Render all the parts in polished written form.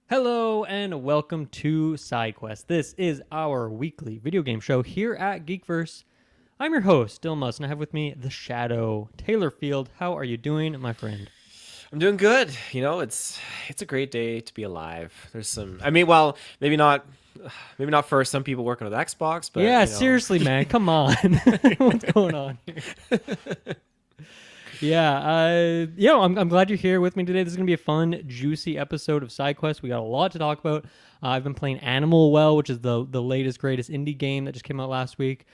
Hello and welcome to Sidequest. This is our weekly video game show here at Geekverse. I'm your host, Dylan Musk, and I have with me the Shadow, Taylor Field. How are you doing, my friend? I'm doing good. It's a great day to be alive. There's some well, maybe not for some people working with Xbox, but Yeah, seriously, man, come on. What's going on here? I'm glad you're here with me today. This is going to be a fun, juicy episode of SideQuest. We got a lot to talk about. I've been playing Animal Well, which is the latest, greatest indie game that just came out last week.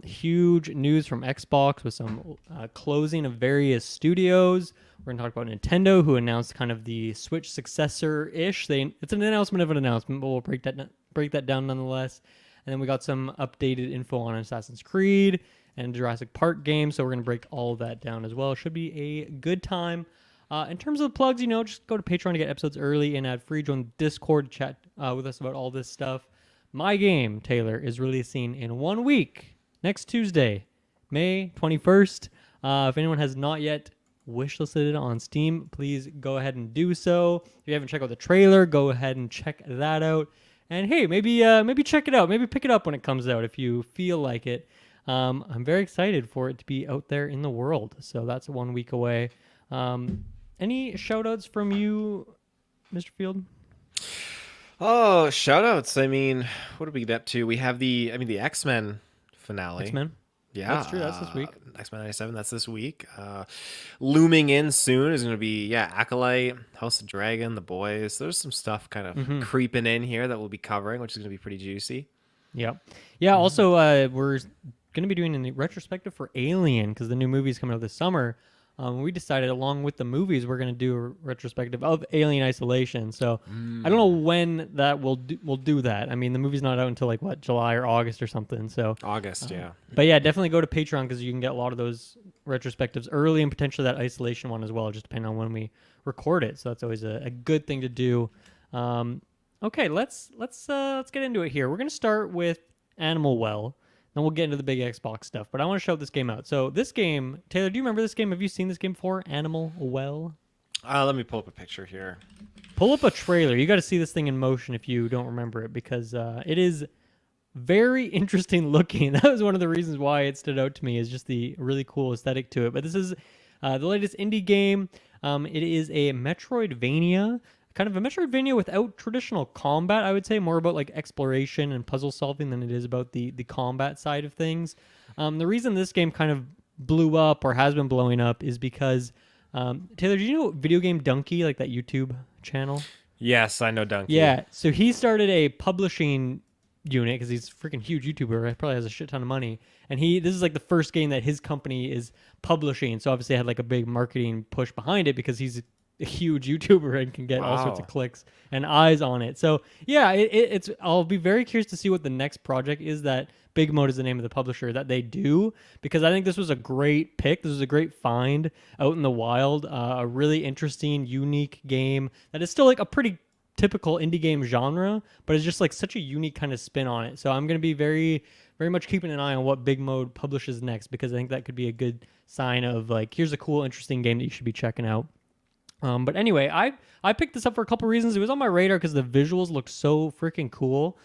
Huge news from Xbox with some closing of various studios. We're going to talk about Nintendo, who announced kind of the Switch successor-ish. It's an announcement of an announcement, but we'll break that down nonetheless. And then we got some updated info on Assassin's Creed and Jurassic Park games, so we're going to break all of that down as well. Should be a good time. In terms of the plugs, just go to Patreon to get episodes early and ad-free. Join Discord to chat with us about all this stuff. My game, Taylor, is releasing in 1 week, next Tuesday, May 21st. If anyone has not yet wishlisted it on Steam, please go ahead and do so. If you haven't checked out the trailer, go ahead and check that out. And hey, maybe check it out. Maybe pick it up when it comes out if you feel like it. I'm very excited for it to be out there in the world. So that's 1 week away. Any shout-outs from you, Mr. Field? Oh, shout outs. What did we get up to? We have the X-Men finale. X-Men? Yeah. That's true. That's this week. X-Men 97, that's this week. Looming in soon is going to be, Acolyte, House of Dragon, The Boys. There's some stuff kind of creeping in here that we'll be covering, which is going to be pretty juicy. Yeah. Yeah, also, we're going to be doing a retrospective for Alien because the new movie's coming out this summer. We decided, along with the movies, we're going to do a retrospective of Alien Isolation. So I don't know when that we'll do that. I mean, the movie's not out until July or August or something. So August, yeah. But yeah, definitely go to Patreon because you can get a lot of those retrospectives early and potentially that Isolation one as well, just depending on when we record it. So that's always a good thing to do. Okay, let's get into it here. We're going to start with Animal Well. Then we'll get into the big Xbox stuff. But I want to show this game out. So this game, Taylor, do you remember this game? Have you seen this game before? Animal Well? Let me pull up a picture here. Pull up a trailer. You got to see this thing in motion if you don't remember it because it is very interesting looking. That was one of the reasons why it stood out to me is just the really cool aesthetic to it. But this is the latest indie game. It is a Metroidvania. Kind of a Metroidvania without traditional combat, I would say. More about exploration and puzzle solving than it is about the combat side of things. The reason this game kind of blew up or has been blowing up is because, Taylor, do you know Video Game Donkey, like that YouTube channel? Yes, I know Donkey. Yeah, so he started a publishing unit because he's a freaking huge YouTuber. He probably has a shit ton of money. And this is the first game that his company is publishing. So obviously it had a big marketing push behind it because he's a huge YouTuber and can get all sorts of clicks and eyes on it. So yeah, it's. I'll be very curious to see what the next project is that Big Mode is the name of the publisher that they do because I think this was a great pick. This was a great find out in the wild. A really interesting, unique game that is still a pretty typical indie game genre, but it's just such a unique kind of spin on it. So I'm going to be very, very much keeping an eye on what Big Mode publishes next because I think that could be a good sign of here's a cool, interesting game that you should be checking out. But anyway, I picked this up for a couple reasons. It was on my radar because the visuals look so freaking cool.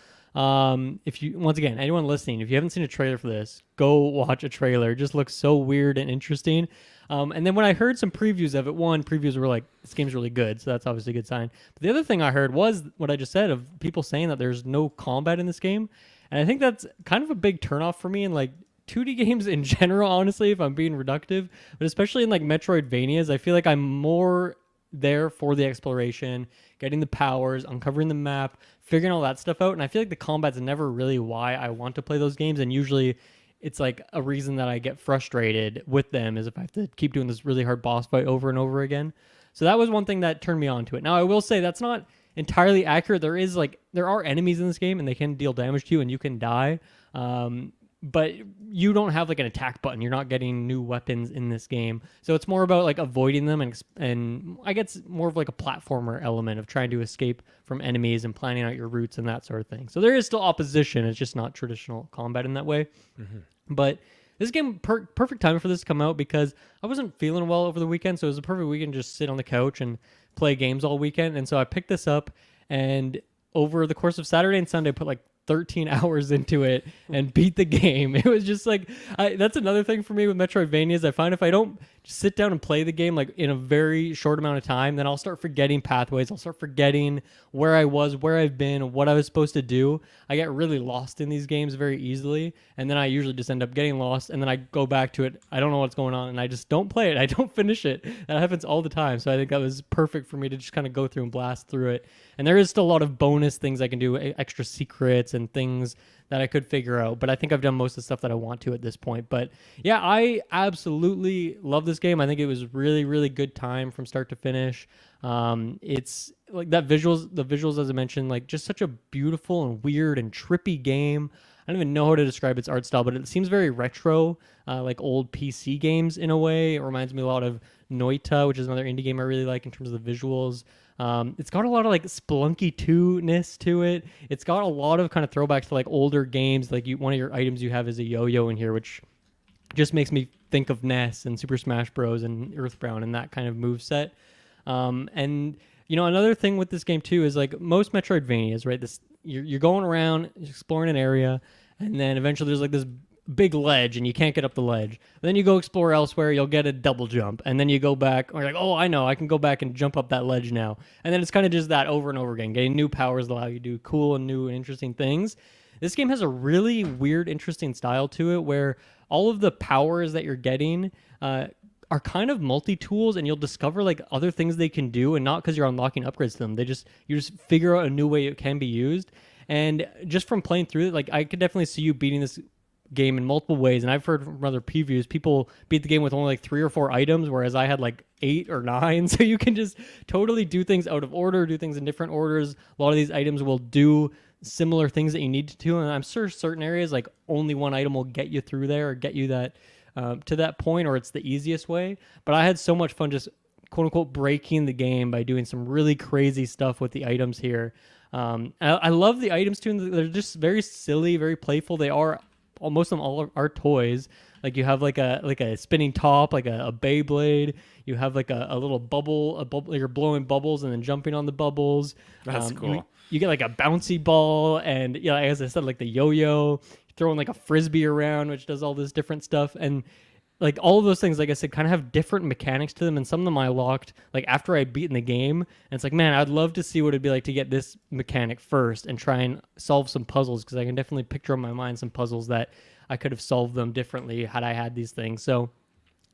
If you, once again, anyone listening, if you haven't seen a trailer for this, go watch a trailer. It just looks so weird and interesting. And then when I heard some previews of it, previews were this game's really good, so that's obviously a good sign. But the other thing I heard was what I just said of people saying that there's no combat in this game. And I think that's kind of a big turnoff for me in 2D games in general, honestly, if I'm being reductive. But especially in Metroidvanias, I feel like I'm more there for the exploration, getting the powers, uncovering the map, figuring all that stuff out. And I feel like the combat's never really why I want to play those games. And usually it's a reason that I get frustrated with them is if I have to keep doing this really hard boss fight over and over again. So that was one thing that turned me on to it. Now, I will say that's not entirely accurate. There are enemies in this game and they can deal damage to you and you can die. But you don't have an attack button. You're not getting new weapons in this game. So it's more about avoiding them and I guess more of a platformer element of trying to escape from enemies and planning out your routes and that sort of thing. So there is still opposition. It's just not traditional combat in that way. Mm-hmm. But this game, perfect time for this to come out because I wasn't feeling well over the weekend. So it was a perfect weekend to just sit on the couch and play games all weekend. And so I picked this up and over the course of Saturday and Sunday, I put like 13 hours into it and beat the game. It was just like, that's another thing for me with Metroidvanias. I find if I don't just sit down and play the game like in a very short amount of time, then I'll start forgetting pathways. I'll start forgetting where I was, where I've been, what I was supposed to do. I get really lost in these games very easily, and then I usually just end up getting lost, and then I go back to it. I don't know what's going on, and I just don't play it. I don't finish it. That happens all the time. So I think that was perfect for me to just kind of go through and blast through it. And there is still a lot of bonus things I can do, extra secrets and things that I could figure out. But I think I've done most of the stuff that I want to at this point. But yeah, I absolutely love this game. I think it was really, really good time from start to finish. It's like the visuals, as I mentioned, like just such a beautiful and weird and trippy game. I don't even know how to describe its art style, but it seems very retro, like old PC games in a way. It reminds me a lot of Noita, which is another indie game I really like in terms of the visuals. It's got a lot of like Spelunky 2-ness to it. It's got a lot of kind of throwbacks to like older games. Like one of your items you have is a yo-yo in here, which just makes me think of NES and Super Smash Bros. And Earthbound and that kind of moveset. And another thing with this game too is like most Metroidvanias, right? You're going around exploring an area, and then eventually there's like this big ledge and you can't get up the ledge. Then you go explore elsewhere, you'll get a double jump, and then you go back, or you're like, oh, I know, I can go back and jump up that ledge now. And then it's kind of just that over and over again, getting new powers that allow you to do cool and new and interesting things. This game has a really weird, interesting style to it where all of the powers that you're getting are kind of multi-tools, and you'll discover like other things they can do, and not because you're unlocking upgrades to them. You just figure out a new way it can be used. And just from playing through it, like I could definitely see you beating this game in multiple ways. And I've heard from other previews, people beat the game with only like 3 or 4 items, whereas I had like 8 or 9. So you can just totally do things out of order, do things in different orders. A lot of these items will do similar things that you need to do, and I'm sure certain areas like only one item will get you through there or get you that to that point, or it's the easiest way. But I had so much fun just quote unquote breaking the game by doing some really crazy stuff with the items here. I love the items too. They're just very silly, very playful. They are, most of them all are toys. Like you have like a spinning top, like a Beyblade. You have like a little bubble, you're blowing bubbles and then jumping on the bubbles. That's cool. You get like a bouncy ball, and as I said, like the yo-yo, throwing like a frisbee around, which does all this different stuff. And like all of those things, like I said, kind of have different mechanics to them. And some of them I locked like after I'd beaten the game. And it's like, man, I'd love to see what it'd be like to get this mechanic first and try and solve some puzzles, because I can definitely picture in my mind some puzzles that I could have solved them differently had I had these things. So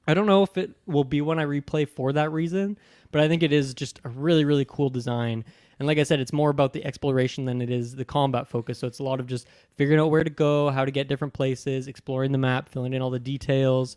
I don't know if it will be one I replay for that reason, but I think it is just a really, really cool design. And like I said, it's more about the exploration than it is the combat focus. So it's a lot of just figuring out where to go, how to get different places, exploring the map, filling in all the details,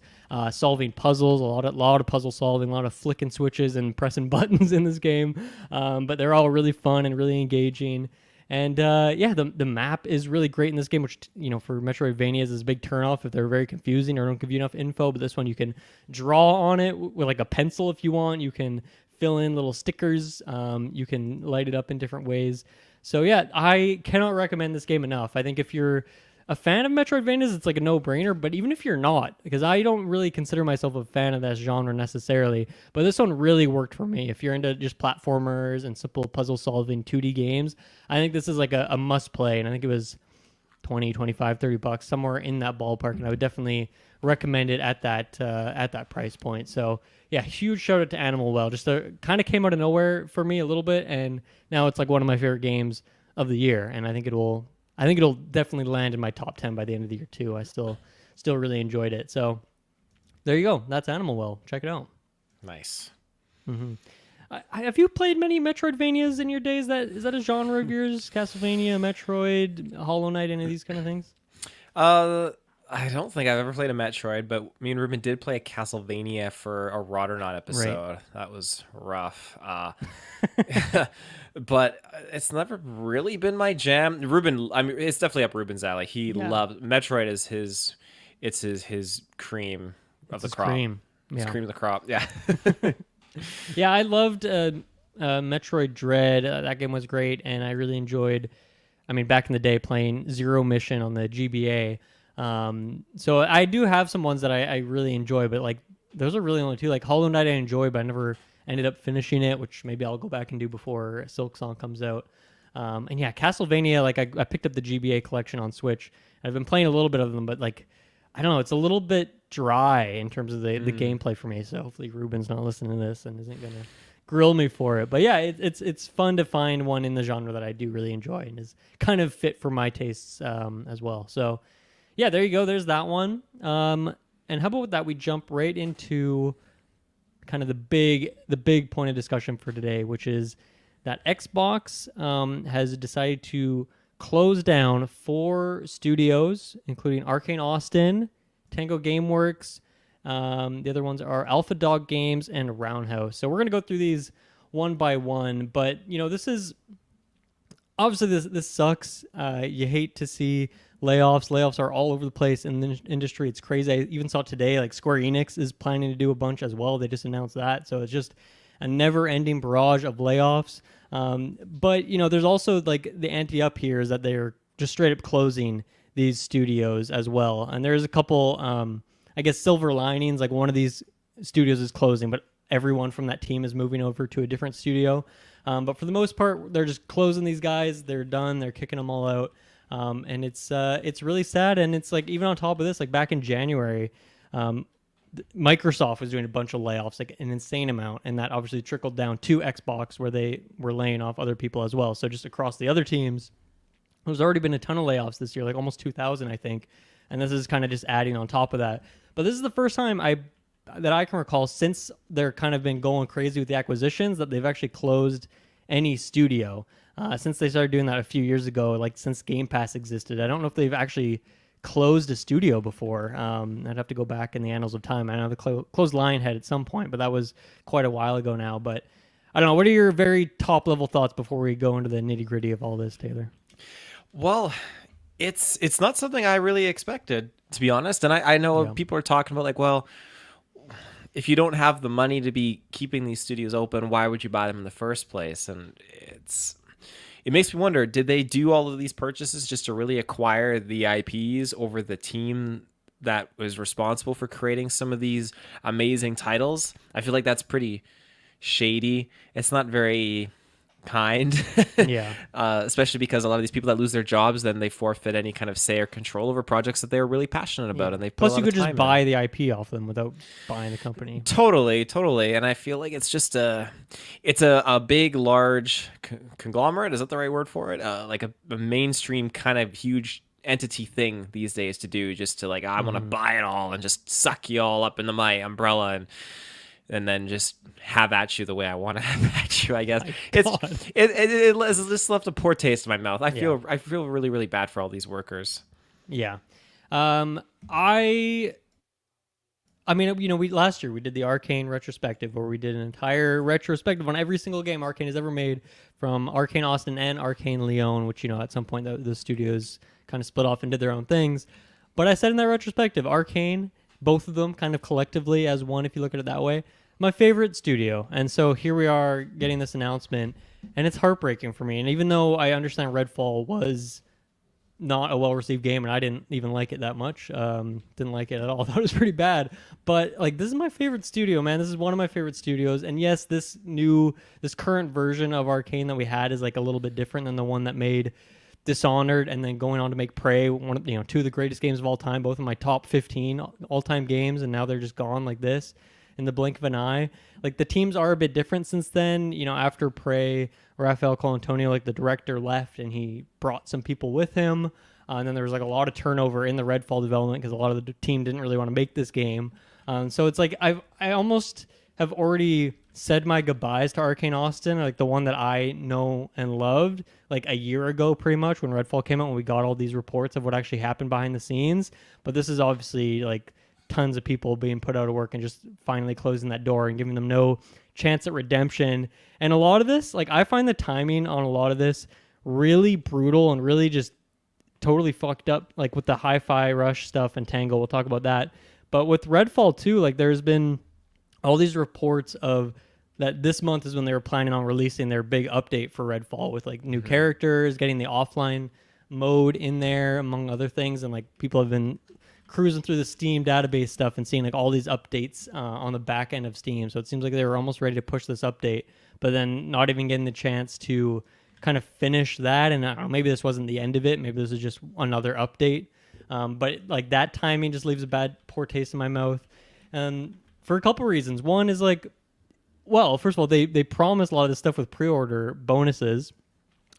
solving puzzles, a lot of puzzle solving, a lot of flicking switches and pressing buttons in this game. But they're all really fun and really engaging. And the map is really great in this game, which, for Metroidvanias is a big turnoff if they're very confusing or don't give you enough info. But this one, you can draw on it with like a pencil if you want. You can fill in little stickers. You can light it up in different ways. So yeah, I cannot recommend this game enough. I think if you're a fan of Metroidvanias, it's like a no-brainer. But even if you're not, because I don't really consider myself a fan of that genre necessarily, but this one really worked for me. If you're into just platformers and simple puzzle-solving 2D games, I think this is like a must-play. And I think it was 20, 25, 30 bucks, somewhere in that ballpark. And I would definitely recommend it at that price point. So yeah, huge shout out to Animal Well. Just kind of came out of nowhere for me a little bit, and now it's like one of my favorite games of the year. And I think it'll definitely land in my top 10 by the end of the year too. I still really enjoyed it. So there you go. That's Animal Well. Check it out. Nice. Mm-hmm. Have you played many Metroidvanias in your days? Is that a genre of yours? Castlevania, Metroid, Hollow Knight, any of these kind of things? I don't think I've ever played a Metroid, but me and Ruben did play a Castlevania for a Rotternaut episode. Right. That was rough. But it's never really been my jam. Ruben, I mean, it's definitely up Ruben's alley. He loves Metroid. Is his cream of the crop. Cream. His cream of the crop. Yeah. Yeah, I loved Metroid Dread. That game was great, and I really enjoyed. I mean, back in the day, playing Zero Mission on the GBA. So I do have some ones that I really enjoy, but like those are really only two. Like Hollow Knight I enjoy, but I never ended up finishing it, which maybe I'll go back and do before Silksong comes out. And yeah, Castlevania, like I picked up the GBA collection on Switch. I've been playing a little bit of them, but like, I don't know, it's a little bit dry in terms of the gameplay for me. So hopefully Ruben's not listening to this and isn't going to grill me for it. But yeah, it's fun to find one in the genre that I do really enjoy and is kind of fit for my tastes as well. So yeah, there you go. There's that one. And how about with that, we jump right into kind of the big point of discussion for today, which is that Xbox has decided to close down 4 studios, including Arkane Austin, Tango Gameworks. The other ones are Alpha Dog Games and Roundhouse. So we're going to go through these one by one, but this is obviously this sucks. You hate to see layoffs. Layoffs are all over the place in the industry. It's crazy. I even saw today, like Square Enix is planning to do a bunch as well. They just announced that. So it's just a never-ending barrage of layoffs. But there's also like the ante up here is that they're just straight up closing these studios as well. And there's a couple, I guess, silver linings. Like one of these studios is closing, but everyone from that team is moving over to a different studio. But for the most part, they're just closing these guys. They're done. They're kicking them all out. And it's really sad. And it's like, even on top of this, like back in January, Microsoft was doing a bunch of layoffs, like an insane amount, and that obviously trickled down to Xbox, where they were laying off other people as well. So just across the other teams, there's already been a ton of layoffs this year, like almost 2,000, I think, and this is kind of just adding on top of that. But this is the first time that I can recall since they're kind of been going crazy with the acquisitions that they've actually closed any studio. Since they started doing that a few years ago, like since Game Pass existed. I don't know if they've actually closed a studio before. I'd have to go back in the annals of time. I know they closed Lionhead at some point, but that was quite a while ago now. But I don't know. What are your very top level thoughts before we go into the nitty gritty of all this, Taylor? Well, it's not something I really expected, to be honest. And I know people are talking about like, well, if you don't have the money to be keeping these studios open, why would you buy them in the first place? And it makes me wonder, did they do all of these purchases just to really acquire the IPs over the team that was responsible for creating some of these amazing titles? I feel like that's pretty shady. It's not very kind. Yeah. Especially because a lot of these people that lose their jobs, then they forfeit any kind of say or control over projects that they're really passionate about, and they put Plus, you could just buy the IP off them without buying the company. Totally. And I feel like it's just a big, large conglomerate. Is that the right word for it? Like a mainstream kind of huge entity thing these days to do, just to like, I want to buy it all and just suck you all up into my umbrella and then just have at you the way I want to have at you, I guess. It just left a poor taste in my mouth. I feel really, really bad for all these workers. Yeah. I mean, last year we did the Arkane retrospective, where we did an entire retrospective on every single game Arkane has ever made, from Arkane Austin and Arkane Lyon, which, at some point the studios kind of split off and did their own things. But I said in that retrospective, Arkane, both of them kind of collectively as one, if you look at it that way, my favorite studio. And so here we are getting this announcement, and it's heartbreaking for me. And even though I understand Redfall was not a well-received game, and I didn't even like it that much, didn't like it at all, I thought it was pretty bad, but like, this is my favorite studio, man. This is one of my favorite studios. And yes, this current version of Arkane that we had is like a little bit different than the one that made Dishonored and then going on to make Prey, one of, two of the greatest games of all time, both in my top 15 all-time games, and now they're just gone like this in the blink of an eye. Like, the teams are a bit different since then. After Prey, Rafael Colantonio, like the director, left, and he brought some people with him. And then there was like a lot of turnover in the Redfall development because a lot of the team didn't really want to make this game. So it's like I almost have already said my goodbyes to Arkane Austin, like the one that I know and loved, like a year ago, pretty much, when Redfall came out, when we got all these reports of what actually happened behind the scenes. But this is obviously like tons of people being put out of work and just finally closing that door and giving them no chance at redemption. And a lot of this, like, I find the timing on a lot of this really brutal and really just totally fucked up, like with the Hi-Fi Rush stuff and Tango. We'll talk about that. But with Redfall too, like, there's been all these reports of that this month is when they were planning on releasing their big update for Redfall with like new characters, getting the offline mode in there, among other things. And like, people have been cruising through the Steam database stuff and seeing like all these updates on the back end of Steam. So it seems like they were almost ready to push this update, but then not even getting the chance to kind of finish that. And I don't know, maybe this wasn't the end of it. Maybe this is just another update. But like that timing just leaves a poor taste in my mouth. And for a couple reasons. One is like, well, first of all, they promised a lot of this stuff with pre-order bonuses,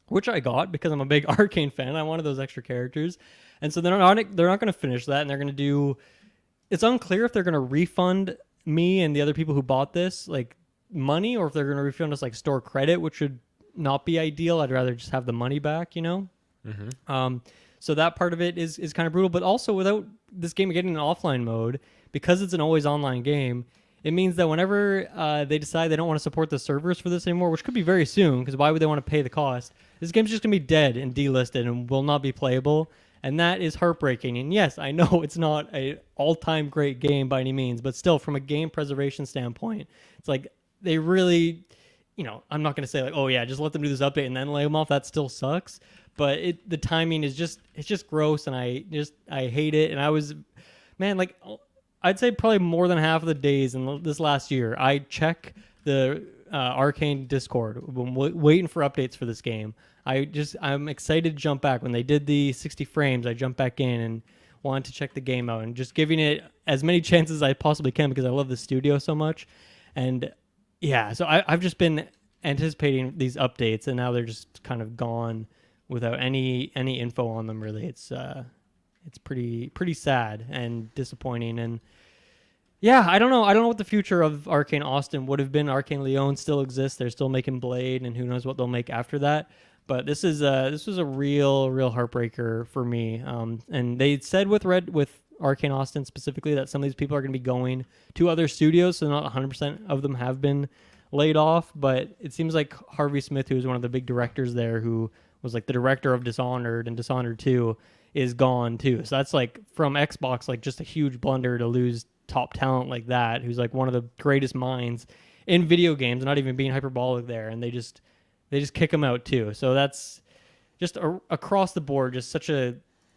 which I got because I'm a big Arkane fan. I wanted those extra characters. And so they're not going to finish that, and they're going to do. It's unclear if they're going to refund me and the other people who bought this like money, or if they're going to refund us like store credit, which would not be ideal. I'd rather just have the money back, you know. Mm-hmm. So that part of it is kind of brutal. But also, without this game getting an offline mode, because it's an always online game, it means that whenever they decide they don't want to support the servers for this anymore, which could be very soon, because why would they want to pay the cost? This game's just going to be dead and delisted and will not be playable. And that is heartbreaking. And yes, I know it's not an all-time great game by any means, but still, from a game preservation standpoint, it's like they really, you know, I'm not going to say like, oh yeah, just let them do this update and then lay them off. That still sucks. But the timing is it's just gross, and I hate it. And I was, man, like I'd say probably more than half of the days in this last year, I check the Arkane Discord, waiting for updates for this game. I'm excited to jump back. When they did the 60 frames, I jumped back in and wanted to check the game out and just giving it as many chances as I possibly can because I love the studio so much. And yeah, so I've just been anticipating these updates, and now they're just kind of gone without any info on them. Really, it's pretty sad and disappointing. And yeah, I don't know what the future of Arkane Austin would have been. Arkane Lyon still exists. They're still making Blade, and who knows what they'll make after that. But this was a real heartbreaker for me. And they said with Arkane Austin specifically that some of these people are going to be going to other studios, so not 100% of them have been laid off. But it seems like Harvey Smith, who is one of the big directors there, who was like the director of Dishonored and Dishonored 2, is gone too. So that's like from Xbox, like just a huge blunder to lose top talent like that, who's like one of the greatest minds in video games, not even being hyperbolic there, and they just kick him out too. So that's just across the board, just such a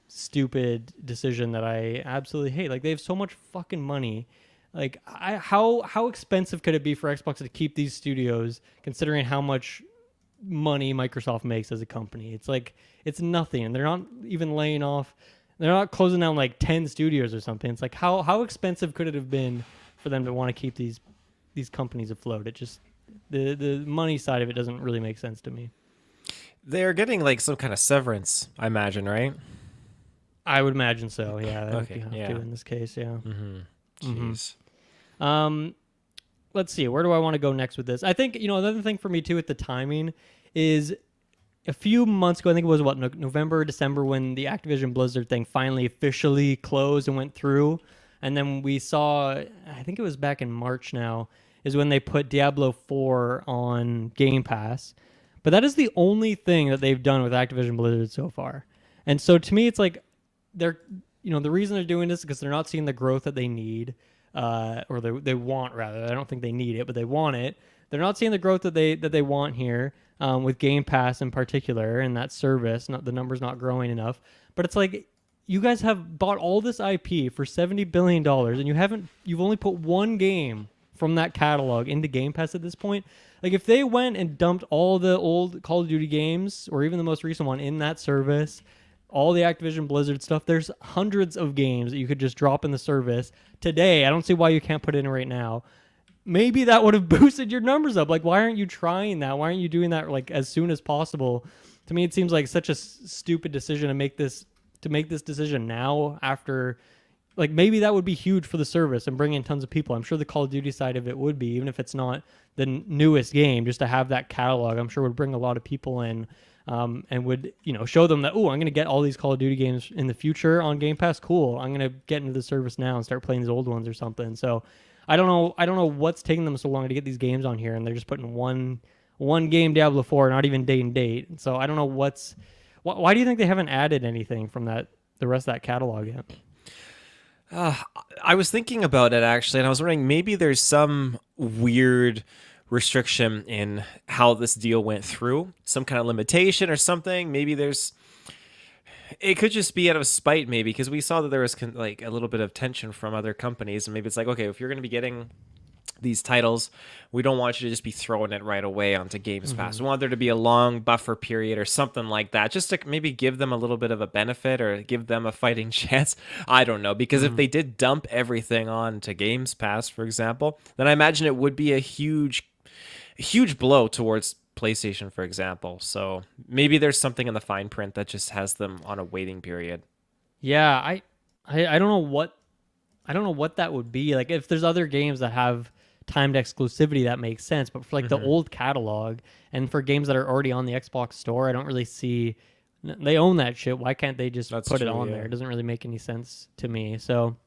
stupid decision that I absolutely hate. Like, they have so much fucking money. Like, how expensive could it be for Xbox to keep these studios, considering how much money Microsoft makes as a company? It's like, it's nothing, and they're not even laying off. They're not closing down like 10 studios or something. It's like, how expensive could it have been for them to want to keep these companies afloat? It just, the money side of it doesn't really make sense to me. They're getting like some kind of severance, I imagine, right? I would imagine so. Yeah. That Okay. would be have to in this case. Yeah. Mm-hmm. Jeez. Mm-hmm. Let's see. Where do I want to go next with this? I think, another thing for me too with the timing is a few months ago, I think it was November, December, when the Activision Blizzard thing finally officially closed and went through. And then we saw, I think it was back in March now, is when they put Diablo 4 on Game Pass. But that is the only thing that they've done with Activision Blizzard so far. And so to me, it's like the reason they're doing this is because they're not seeing the growth that they need, or they want, rather. I don't think they need it, but they want it. They're not seeing the growth that they want here, with Game Pass in particular, and that service. The numbers not growing enough. But it's like, you guys have bought all this IP for $70 billion, and you've only put one game from that catalog into Game Pass at this point. Like, if they went and dumped all the old Call of Duty games, or even the most recent one, in that service, all the Activision Blizzard stuff, there's hundreds of games that you could just drop in the service today. I don't see why you can't put it in right now. Maybe that would have boosted your numbers up. Like, why aren't you trying that? Why aren't you doing that like as soon as possible? To me, it seems like such a stupid decision to make this decision now, after, like, maybe that would be huge for the service and bring in tons of people. I'm sure the Call of Duty side of it would be, even if it's not the newest game, just to have that catalog, I'm sure would bring a lot of people in, and would, show them that, I'm going to get all these Call of Duty games in the future on Game Pass. Cool. I'm going to get into the service now and start playing these old ones or something. So I don't know what's taking them so long to get these games on here, and they're just putting one game Diablo 4, not even day and date. So I don't know why do you think they haven't added anything from the rest of that catalog yet? I was thinking about it, actually, and I was wondering, maybe there's some weird restriction in how this deal went through, some kind of limitation or something. Maybe there's It could just be out of spite, maybe, because we saw that there was like a little bit of tension from other companies, and maybe it's like, okay, if you're going to be getting these titles, we don't want you to just be throwing it right away onto Games Pass. Hmm. We want there to be a long buffer period or something like that, just to maybe give them a little bit of a benefit or give them a fighting chance. I don't know, because if Hmm. they did dump everything onto Games Pass, for example, then I imagine it would be a huge blow towards PlayStation, for example. So maybe there's something in the fine print that just has them on a waiting period. Yeah, I don't know what that would be. Like if there's other games that have timed exclusivity, that makes sense. But for like the Hmm. old catalog and for games that are already on the Xbox store, I don't really see. They own that shit. Why can't they just That's put it true, on yeah. there? It doesn't really make any sense to me. So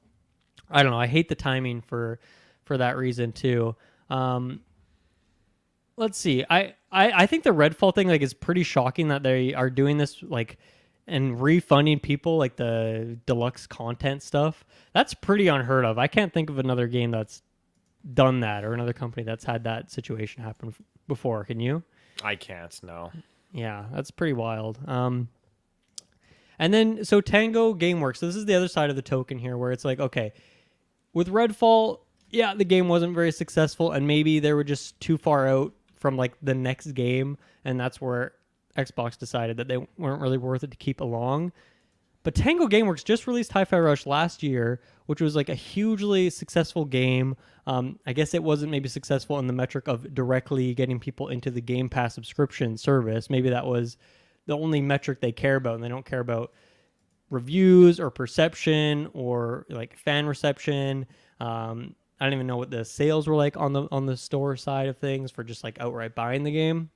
I don't know. I hate the timing for that reason too. Um, let's see. I think the Redfall thing like is pretty shocking that they are doing this like and refunding people like the deluxe content stuff. That's pretty unheard of. I can't think of another game that's done that or another company that's had that situation happen before. Can you? I can't, no. Yeah, that's pretty wild. And then so Tango Gameworks. So this is the other side of the token here, where it's like, okay, with Redfall, yeah, the game wasn't very successful, and maybe they were just too far out from like the next game, and that's where Xbox decided that they weren't really worth it to keep along. But Tango Gameworks just released Hi-Fi Rush last year, which was like a hugely successful game. I guess it wasn't maybe successful in the metric of directly getting people into the Game Pass subscription service. Maybe that was the only metric they care about, and they don't care about reviews or perception or like fan reception. I don't even know what the sales were like on the store side of things for just like outright buying the game.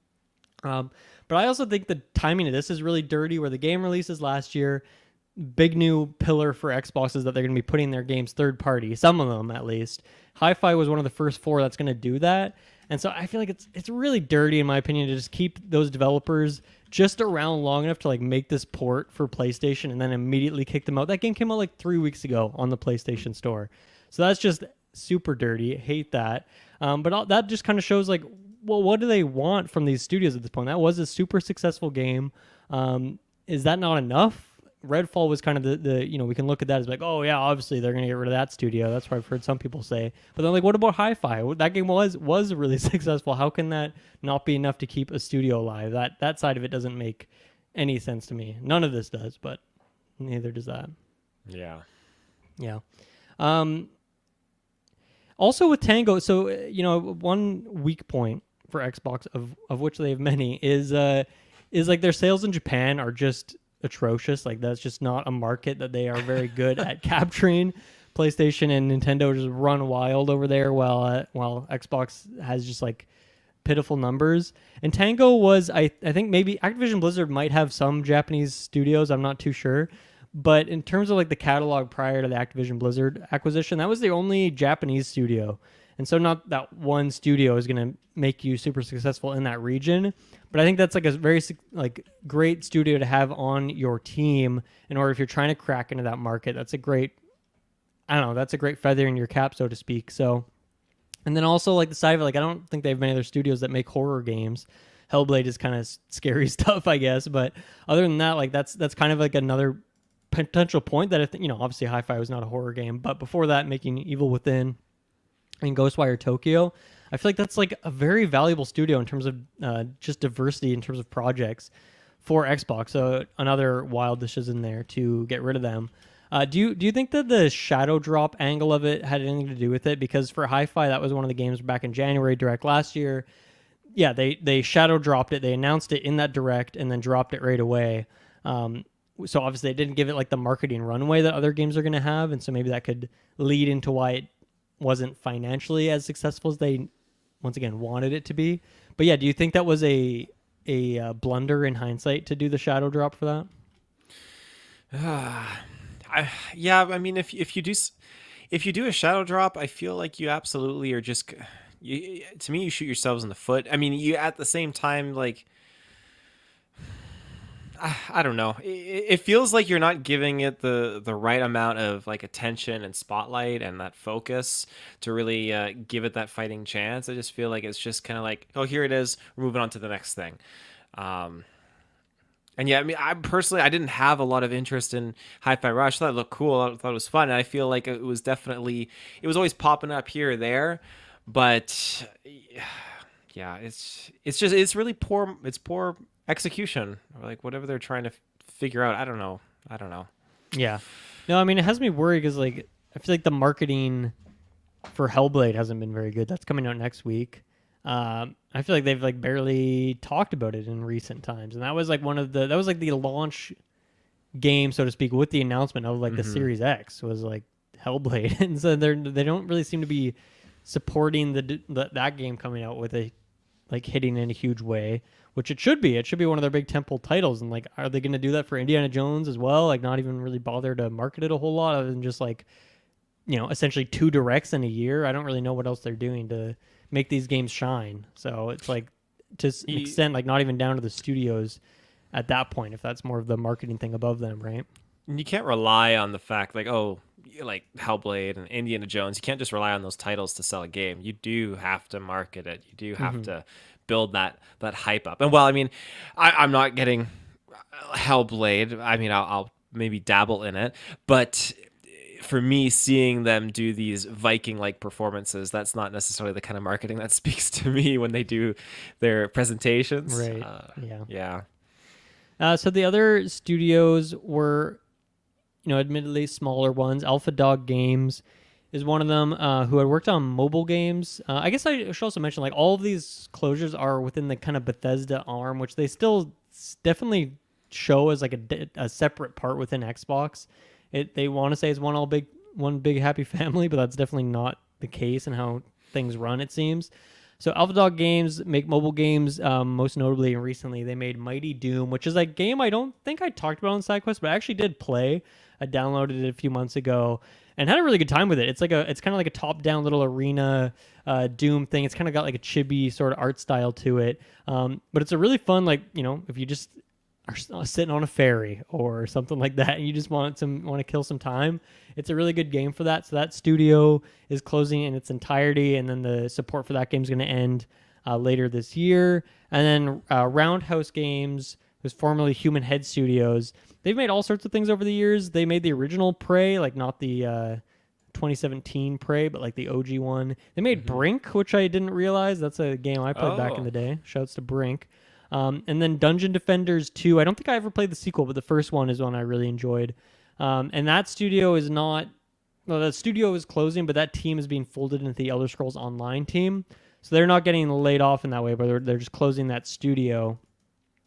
Um, but I also think the timing of this is really dirty. Where the game releases last year, big new pillar for Xbox is that they're going to be putting their games third party. Some of them, at least. Hi-Fi was one of the first four that's going to do that, and so I feel like it's really dirty, in my opinion, to just keep those developers just around long enough to like make this port for PlayStation and then immediately kick them out. That game came out like 3 weeks ago on the PlayStation Store, so that's just super dirty. Hate that. But that just kind of shows like, well, what do they want from these studios at this point? That was a super successful game. Is that not enough? Redfall was kind of the we can look at that as like, oh yeah, obviously they're gonna get rid of that studio. That's what I've heard some people say. But then like, what about Hi-Fi? That game was really successful. How can that not be enough to keep a studio alive? That side of it doesn't make any sense to me. None of this does, but neither does that. Yeah. Yeah. Um, Also with Tango, so one weak point for Xbox of which they have many is like their sales in Japan are just atrocious. Like that's just not a market that they are very good at capturing. PlayStation and Nintendo just run wild over there, while Xbox has just like pitiful numbers. And Tango was, I think maybe Activision Blizzard might have some Japanese studios. I'm not too sure. But in terms of like the catalog prior to the Activision Blizzard acquisition, that was the only Japanese studio. And so not that one studio is going to make you super successful in that region, but I think that's like a very like great studio to have on your team in order if you're trying to crack into that market. That's a great, I don't know, that's a great feather in your cap, so to speak. So, and then also like the side of it, like I don't think they have many other studios that make horror games. Hellblade is kind of scary stuff, I guess, but other than that, like that's kind of like another potential point that if obviously Hi-Fi was not a horror game, but before that, making Evil Within and Ghostwire Tokyo, I feel like that's like a very valuable studio in terms of just diversity in terms of projects for Xbox. So another wild decision there to get rid of them. Do you think that the shadow drop angle of it had anything to do with it? Because for Hi-Fi, that was one of the games back in January Direct last year. Yeah, they shadow dropped it. They announced it in that Direct and then dropped it right away. So obviously they didn't give it like the marketing runway that other games are going to have, and so maybe that could lead into why it wasn't financially as successful as they once again wanted it to be. But yeah, do you think that was a blunder in hindsight to do the shadow drop for that? Yeah, I mean, if you do a shadow drop, I feel like you absolutely are just to me you shoot yourselves in the foot. I mean, you at the same time like I don't know. It feels like you're not giving it the right amount of like attention and spotlight and that focus to really give it that fighting chance. I just feel like it's just kind of like, oh, here it is. We're moving on to the next thing. Um, And yeah, I mean, I didn't have a lot of interest in Hi-Fi Rush. I thought it looked cool. I thought it was fun. And I feel like it was always popping up here or there. But yeah, it's really poor. It's poor execution, or like whatever they're trying to figure out. I don't know. Yeah. No, I mean, it has me worried because like I feel like the marketing for Hellblade hasn't been very good. That's coming out next week. I feel like they've like barely talked about it in recent times, and that was like the launch game, so to speak, with the announcement of like the Series X was like Hellblade, and so they don't really seem to be supporting that game coming out with a like hitting in a huge way, which it should be. It should be one of their big temple titles, and like, are they going to do that for Indiana Jones as well? Like, not even really bother to market it a whole lot, other than just like, essentially 2 directs in a year. I don't really know what else they're doing to make these games shine. So it's like, to an extent, like not even down to the studios at that point, if that's more of the marketing thing above them, right? You can't rely on the fact like Hellblade and Indiana Jones. You can't just rely on those titles to sell a game. You do have to market it. You do have to build that hype up. And well, I mean, I'm not getting Hellblade. I mean, I'll maybe dabble in it, but for me, seeing them do these Viking-like performances, that's not necessarily the kind of marketing that speaks to me when they do their presentations. Right. Yeah. So the other studios were, admittedly smaller ones. Alpha Dog Games is one of them, who had worked on mobile games. I guess I should also mention, like, all of these closures are within the kind of Bethesda arm, which they still definitely show as like a separate part within Xbox. They want to say it's one big happy family, but that's definitely not the case in how things run, it seems. So Alpha Dog Games make mobile games, most notably and recently they made Mighty Doom, which is a game I don't think I talked about on Sidequest, but I actually did play. I downloaded it a few months ago and had a really good time with it. It's kind of like a top-down little arena Doom thing. It's kind of got like a chibi sort of art style to it, but it's a really fun, like, if you just are sitting on a ferry or something like that, and you just want to kill some time, it's a really good game for that. So that studio is closing in its entirety, and then the support for that game is going to end later this year. And then Roundhouse Games, who's formerly Human Head Studios, they've made all sorts of things over the years. They made the original Prey, like not the 2017 Prey, but like the OG one. They made Brink, which I didn't realize. That's a game I played back in the day. Shouts to Brink. And then Dungeon Defenders 2. I don't think I ever played the sequel, but the first one is one I really enjoyed. And that studio is not... Well, that studio is closing, but that team is being folded into the Elder Scrolls Online team. So they're not getting laid off in that way, but they're just closing that studio.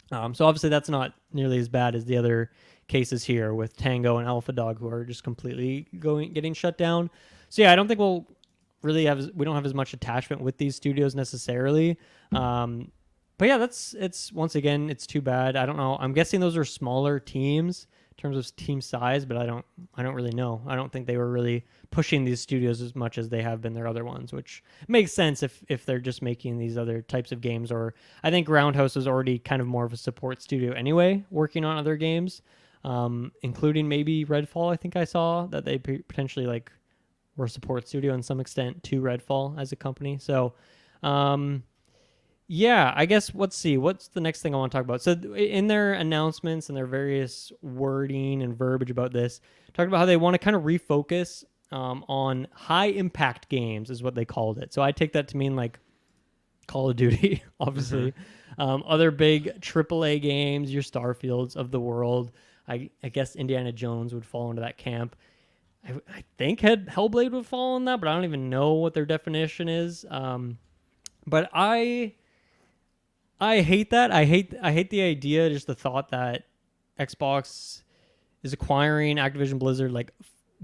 So obviously that's not nearly as bad as the other cases here with Tango and Alpha Dog, who are just completely getting shut down. So yeah, I don't think we don't have as much attachment with these studios necessarily. But yeah, it's once again, it's too bad. I don't know. I'm guessing those are smaller teams in terms of team size, but I don't really know. I don't think they were really pushing these studios as much as they have been their other ones, which makes sense if they're just making these other types of games. Or I think Roundhouse is already kind of more of a support studio anyway, working on other games, including maybe Redfall. I think I saw that they potentially like were a support studio in some extent to Redfall as a company. So, yeah, I guess let's see. What's the next thing I want to talk about? So in their announcements and their various wording and verbiage about this, talked about how they want to kind of refocus on high-impact games is what they called it. So I take that to mean like Call of Duty, obviously. Other big AAA games, your Starfields of the world. I guess Indiana Jones would fall into that camp. I think Hellblade would fall in that, but I don't even know what their definition is. But I hate that. I hate the idea, just the thought that Xbox is acquiring Activision Blizzard like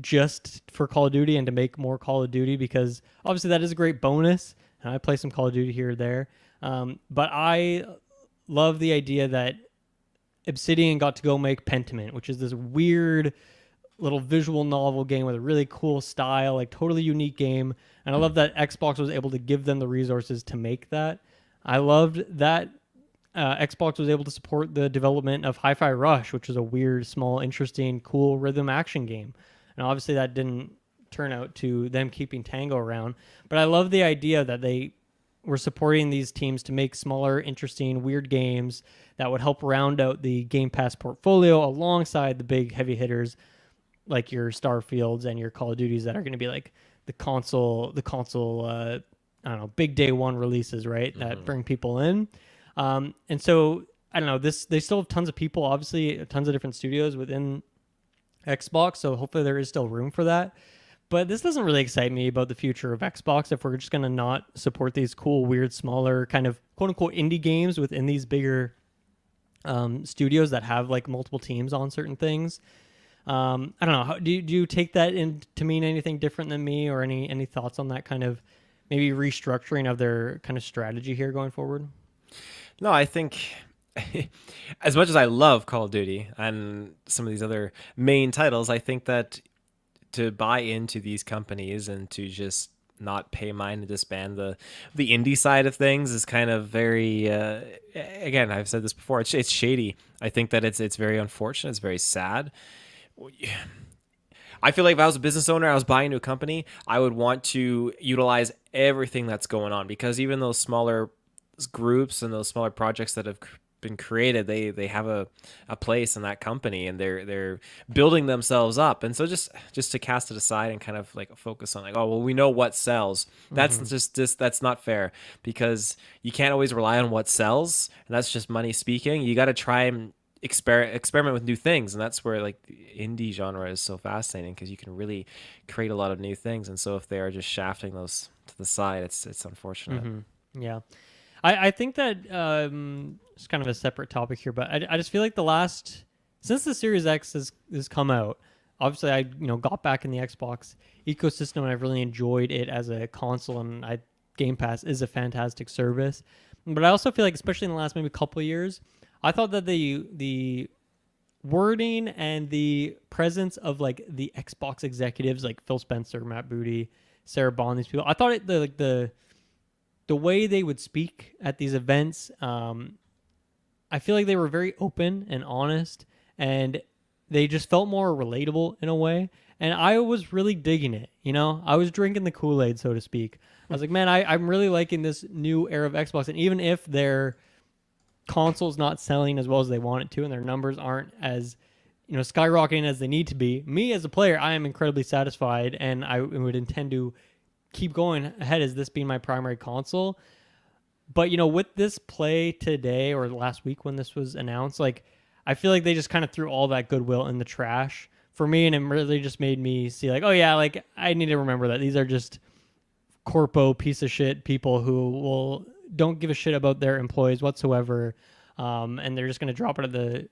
just for Call of Duty and to make more Call of Duty, because obviously that is a great bonus, and I play some Call of Duty here or there. But I love the idea that Obsidian got to go make Pentiment, which is this weird little visual novel game with a really cool style, like totally unique game. And I love that Xbox was able to give them the resources to make that. I loved that Xbox was able to support the development of Hi-Fi Rush, which is a weird, small, interesting, cool rhythm action game. And obviously that didn't turn out to them keeping Tango around. But I love the idea that they we're supporting these teams to make smaller, interesting, weird games that would help round out the Game Pass portfolio alongside the big heavy hitters like your Starfields and your Call of Duties that are going to be like the console, I don't know, big day one releases, right? That bring people in. And so I don't know, they still have tons of people, obviously tons of different studios within Xbox. So hopefully there is still room for that. But this doesn't really excite me about the future of Xbox if we're just going to not support these cool, weird, smaller kind of quote unquote indie games within these bigger studios that have like multiple teams on certain things. I don't know. Do you take that in to mean anything different than me, or any thoughts on that kind of maybe restructuring of their kind of strategy here going forward? No, I think as much as I love Call of Duty and some of these other main titles, I think that to buy into these companies and to just not pay mine to disband the indie side of things is kind of very again, I've said this before, it's shady. I think that it's very unfortunate, it's very sad. I feel like if I was a business owner, I was buying into a company, I would want to utilize everything that's going on, because even those smaller groups and those smaller projects that have been created, they have a place in that company, and they're building themselves up. And so just to cast it aside and kind of like focus on like, oh well, we know what sells, that's just that's not fair, because you can't always rely on what sells, and that's just money speaking. You got to try and experiment with new things, and that's where like the indie genre is so fascinating, because you can really create a lot of new things. And so if they are just shafting those to the side, it's unfortunate. Yeah. I think that it's kind of a separate topic here, but I just feel like since the Series X has come out, obviously I got back in the Xbox ecosystem, and I've really enjoyed it as a console, and Game Pass is a fantastic service. But I also feel like, especially in the last maybe couple of years, I thought that the wording and the presence of like the Xbox executives like Phil Spencer, Matt Booty, Sarah Bond, these people, I thought the way they would speak at these events, I feel like they were very open and honest, and they just felt more relatable in a way. And I was really digging it. I was drinking the Kool-Aid, so to speak. I was like, man, I'm really liking this new era of Xbox. And even if their console's not selling as well as they want it to, and their numbers aren't as skyrocketing as they need to be, me as a player, I am incredibly satisfied, and I would intend to keep going ahead as this being my primary console. But with this play today or last week when this was announced, like I feel like they just kind of threw all that goodwill in the trash for me, and it really just made me see like, oh yeah, like I need to remember that these are just corpo piece of shit people who don't give a shit about their employees whatsoever, and they're just going to drop it at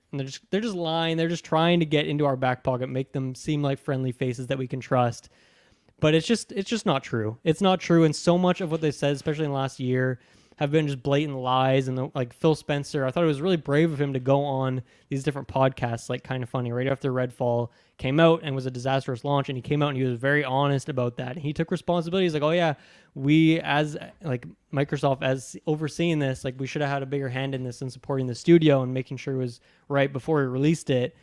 they're just lying. They're just trying to get into our back pocket, make them seem like friendly faces that we can trust. But it's just not true. It's not true. And so much of what they said, especially in the last year, have been just blatant lies. And like Phil Spencer, I thought it was really brave of him to go on these different podcasts, like Kind of Funny, right after Redfall came out and was a disastrous launch. And he came out and he was very honest about that. And he took responsibility. He's like, oh yeah, we as like Microsoft, as overseeing this, like we should have had a bigger hand in this and supporting the studio and making sure it was right before we released it.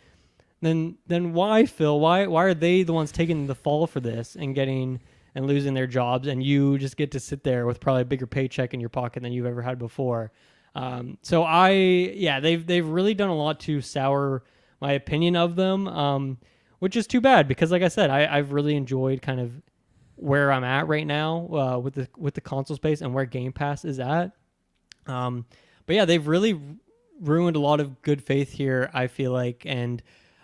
Then why, Phil? Why are they the ones taking the fall for this and losing their jobs, and you just get to sit there with probably a bigger paycheck in your pocket than you've ever had before? So they've really done a lot to sour my opinion of them, which is too bad, because like I said, I've really enjoyed kind of where I'm at right now with the console space and where Game Pass is at. But yeah, they've really ruined a lot of good faith here, I feel like, and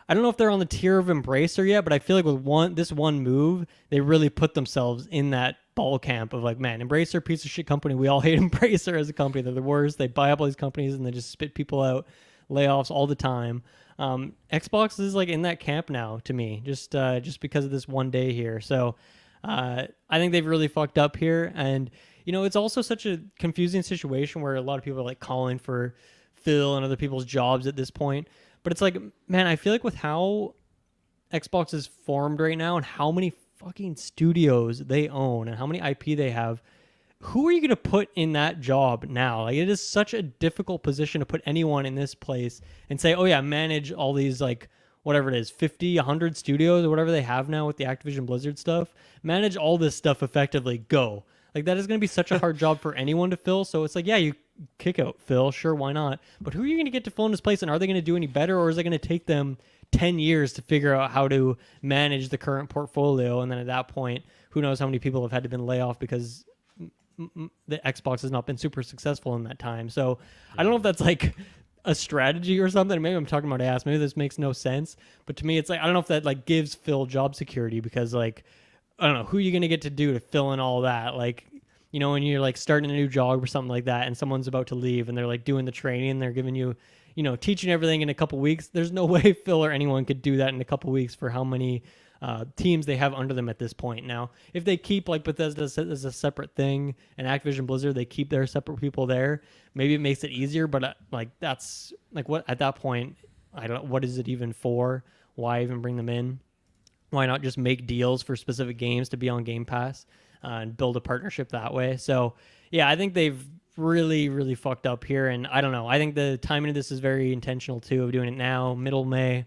I don't know if they're on the tier of Embracer yet, but I feel like with this one move, they really put themselves in that ball camp of like, man, Embracer, piece of shit company. We all hate Embracer as a company. They're the worst. They buy up all these companies and they just spit people out, layoffs all the time. Xbox is like in that camp now to me, just because of this one day here. So I think they've really fucked up here. And, it's also such a confusing situation where a lot of people are like calling for Phil and other people's jobs at this point. But it's like, man, I feel like with how Xbox is formed right now and how many fucking studios they own and how many IP they have, who are you going to put in that job now? Like, it is such a difficult position to put anyone in this place and say, oh yeah, manage all these, like, whatever it is, 50, 100 studios or whatever they have now with the Activision Blizzard stuff. Manage all this stuff effectively. Go. Like that is going to be such a hard job for anyone to fill. So it's like, yeah, you kick out Phil, sure, why not? But who are you going to get to fill in his place, and are they going to do any better, or is it going to take them 10 years to figure out how to manage the current portfolio? And then at that point, who knows how many people have had to been laid off because the Xbox has not been super successful in that time. So I don't know if that's like a strategy or something. Maybe I'm talking about ass. Maybe this makes no sense. But to me, it's like, I don't know if that like gives Phil job security, because like, I don't know, who are you going to get to do to fill in all that? Like, you know, when you're like starting a new job or something like that, and someone's about to leave and they're like doing the training and they're giving you, you know, teaching everything in a couple weeks. There's no way Phil or anyone could do that in a couple weeks for how many teams they have under them at this point. Now, if they keep like Bethesda as a separate thing, and Activision Blizzard, they keep their separate people there, maybe it makes it easier. But like, that's like, what at that point, I don't. What is it even for? Why even bring them in? Why not just make deals for specific games to be on Game Pass and build a partnership that way? So yeah, I think they've really, really fucked up here. And I don't know. I think the timing of this is very intentional too, of doing it now, middle of May.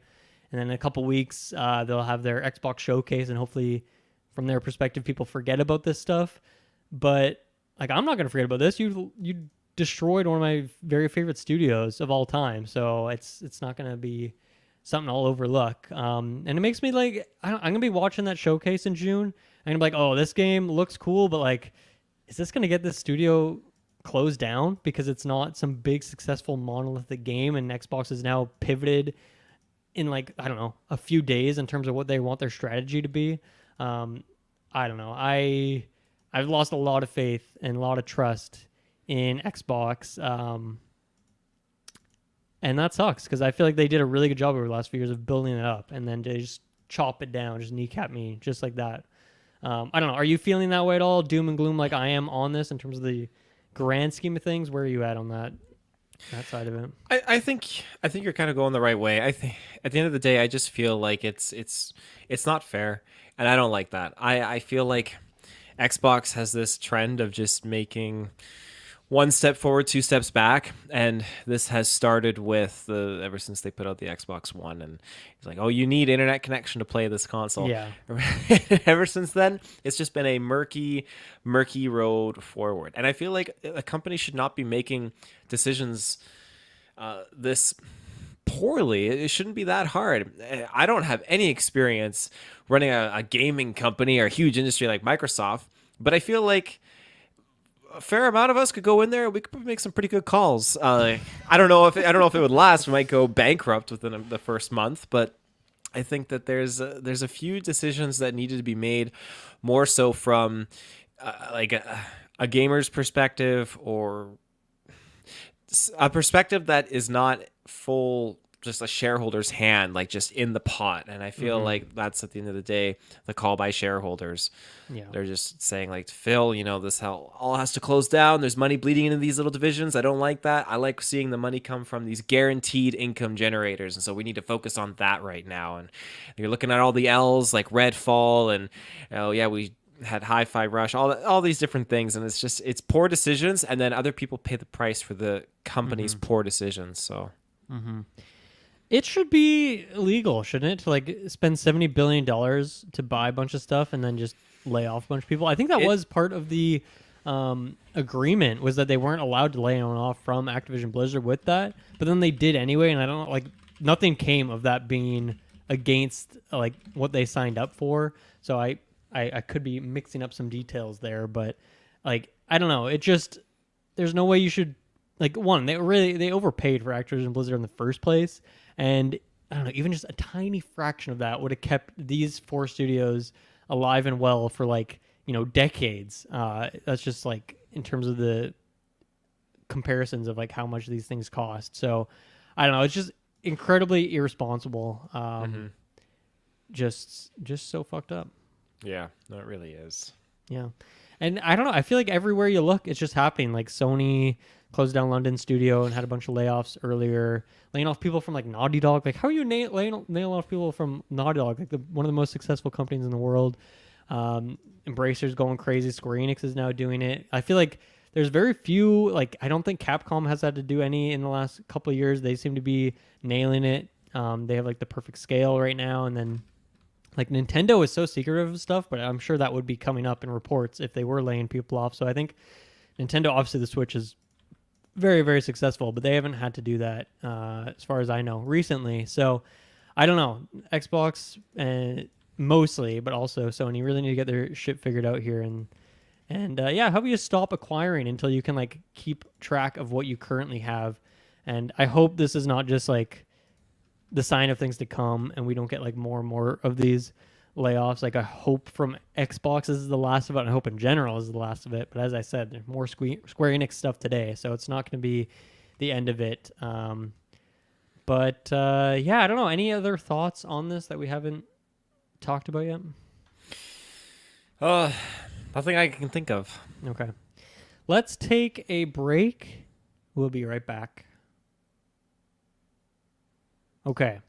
And then in a couple weeks, they'll have their Xbox showcase, and hopefully from their perspective, people forget about this stuff. But like, I'm not going to forget about this. You destroyed one of my very favorite studios of all time. So it's not going to be something I'll overlook. And it makes me like, I'm going to be watching that showcase in June. I'm going to be like, oh, this game looks cool, but like, is this going to get this studio closed down because it's not some big successful monolithic game, and Xbox has now pivoted in like, I don't know, a few days in terms of what they want their strategy to be. I don't know. I've lost a lot of faith and a lot of trust in Xbox. And that sucks, because I feel like they did a really good job over the last few years of building it up, and then they just chop it down, just kneecap me just like that. I don't know. Are you feeling that way at all? Doom and gloom like I am on this in terms of the grand scheme of things? Where are you at on that side of it? I think you're kind of going the right way. I think at the end of the day, I just feel like it's not fair, and I don't like that. I feel like Xbox has this trend of just making one step forward, two steps back, and this has started with ever since they put out the Xbox One, and it's like, oh, you need internet connection to play this console. Yeah. Ever since then, it's just been a murky road forward, and I feel like a company should not be making decisions this poorly. It shouldn't be that hard. I don't have any experience running a gaming company or a huge industry like Microsoft, but I feel like a fair amount of us could go in there. We could make some pretty good calls. I don't know if it would last. We might go bankrupt within the first month, but I think that there's a few decisions that needed to be made, more so from like a gamer's perspective, or a perspective that is not full, just a shareholder's hand, like just in the pot. And I feel like that's at the end of the day the call by shareholders. Yeah, they're just saying like, Phil, you know, this all has to close down. There's money bleeding into these little divisions. I don't like that. I like seeing the money come from these guaranteed income generators, and so we need to focus on that right now. And you're looking at all the L's like Redfall, and oh yeah, we had Hi-Fi Rush, all these different things, and it's poor decisions, and then other people pay the price for the company's poor decisions. So it should be illegal, shouldn't it, to like spend $70 billion to buy a bunch of stuff and then just lay off a bunch of people? I think that was part of the agreement, was that they weren't allowed to lay anyone off from Activision Blizzard with that, but then they did anyway, and I don't know, like nothing came of that being against like what they signed up for. So I could be mixing up some details there, but like, I don't know. It just, there's no way you should, like, one, they overpaid for Activision Blizzard in the first place. And I don't know, even just a tiny fraction of that would have kept these four studios alive and well for like, you know, decades. That's just like in terms of the comparisons of like how much these things cost. So I don't know. It's just incredibly irresponsible. Just so fucked up. Yeah, no, it really is. Yeah. And I don't know. I feel like everywhere you look, it's just happening. Like Sony closed down London studio and had a bunch of layoffs earlier, laying off people from like Naughty Dog. Like, how are you laying off people from Naughty Dog? Like one of the most successful companies in the world. Embracer's going crazy. Square Enix is now doing it. I feel like there's very few, like, I don't think Capcom has had to do any in the last couple of years. They seem to be nailing it. They have like the perfect scale right now. And then Like Nintendo is so secretive of stuff, but I'm sure that would be coming up in reports if they were laying people off. So I think Nintendo, obviously the Switch is very, very successful, but they haven't had to do that as far as I know recently. So I don't know. Xbox mostly, but also Sony really need to get their shit figured out here. And yeah, how about you stop acquiring until you can like keep track of what you currently have. And I hope this is not just like the sign of things to come and we don't get like more and more of these layoffs. Like I hope from Xbox this is the last of it. I hope in general is the last of it. But as I said, there's more Square Enix stuff today, so it's not going to be the end of it. But yeah, I don't know. Any other thoughts on this that we haven't talked about yet? Nothing I can think of. Okay. Let's take a break. We'll be right back. Okay.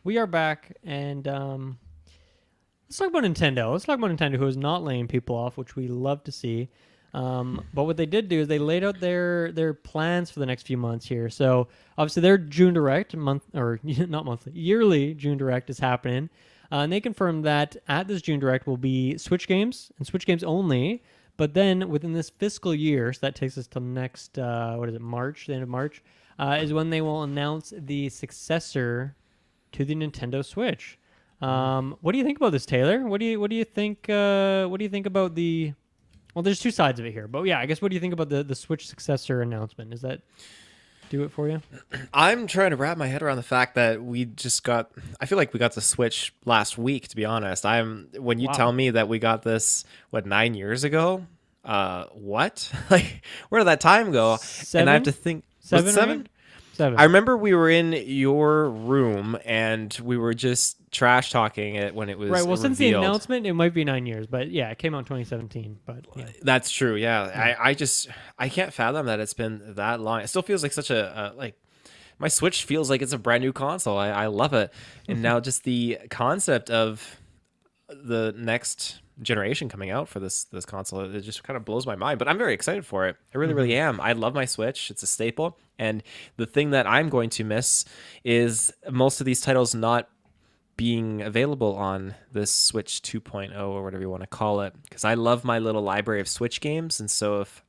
We are back, and let's talk about Nintendo. Let's talk about Nintendo, who is not laying people off, which we love to see. But what they did do is they laid out their plans for the next few months here. So obviously their June Direct yearly June Direct is happening. And they confirmed that at this June Direct will be Switch games and Switch games only. But then within this fiscal year, so that takes us till next, March, the end of March, is when they will announce the successor to the Nintendo Switch. What do you think about this, Taylor? What do you think? What do you think about the? Well, there's two sides of it here, but yeah, I guess what do you think about the Switch successor announcement? Does that do it for you? I'm trying to wrap my head around the fact that we just got. I feel like we got the Switch last week. To be honest, when you tell me that we got this 9 years ago, what? Like, where did that time go? And I have to think. Seven. 7? I remember we were in your room and we were just trash talking it when it was right. Well, revealed. Since the announcement, it might be 9 years, but yeah, it came out in 2017. But yeah. That's true. Yeah, I can't fathom that it's been that long. It still feels like such a like. My Switch feels like it's a brand new console. I love it, and now just the concept of the next generation coming out for this console, it just kind of blows my mind. But I'm very excited for it. I really, really am. I love my Switch. It's a staple. And the thing that I'm going to miss is most of these titles not being available on this Switch 2.0 or whatever you want to call it, because I love my little library of Switch games. And so if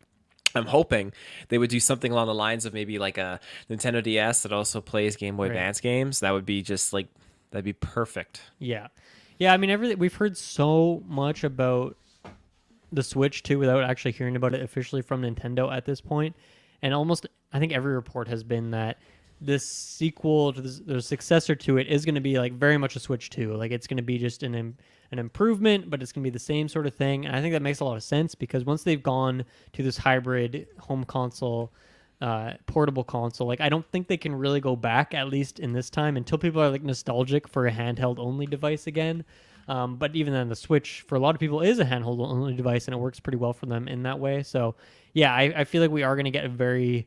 I'm hoping they would do something along the lines of maybe like a Nintendo DS that also plays Game Boy Advance games, that would be just like, that'd be perfect. Yeah. Yeah, I mean, we've heard so much about the Switch too without actually hearing about it officially from Nintendo at this point. And almost, I think every report has been that this sequel to the successor to it is going to be like very much a Switch 2. Like it's going to be just an improvement, but it's going to be the same sort of thing. And I think that makes a lot of sense because once they've gone to this hybrid home console, portable console, like I don't think they can really go back, at least in this time, until people are like nostalgic for a handheld only device again. But even then, the Switch for a lot of people is a handheld only device, and it works pretty well for them in that way. So yeah, I feel like we are going to get a very,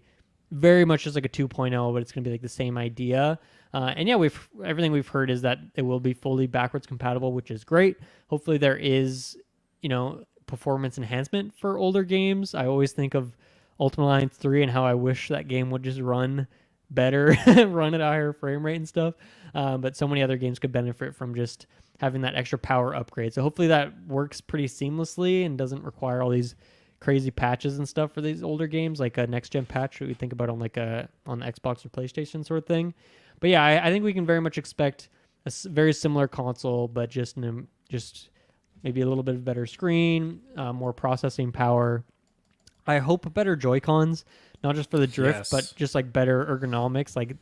very much just like a 2.0, but it's going to be like the same idea. And yeah, everything we've heard is that it will be fully backwards compatible, which is great. Hopefully there is, performance enhancement for older games. I always think of Ultimate Alliance 3 and how I wish that game would just run better, run at a higher frame rate and stuff. But so many other games could benefit from just having that extra power upgrade. So hopefully that works pretty seamlessly and doesn't require all these crazy patches and stuff for these older games, like a next gen patch that we think about on on the Xbox or PlayStation sort of thing. But yeah, I think we can very much expect a very similar console, but just maybe a little bit of better screen, more processing power. I hope better Joy-Cons, not just for the drift, but just like better ergonomics. Like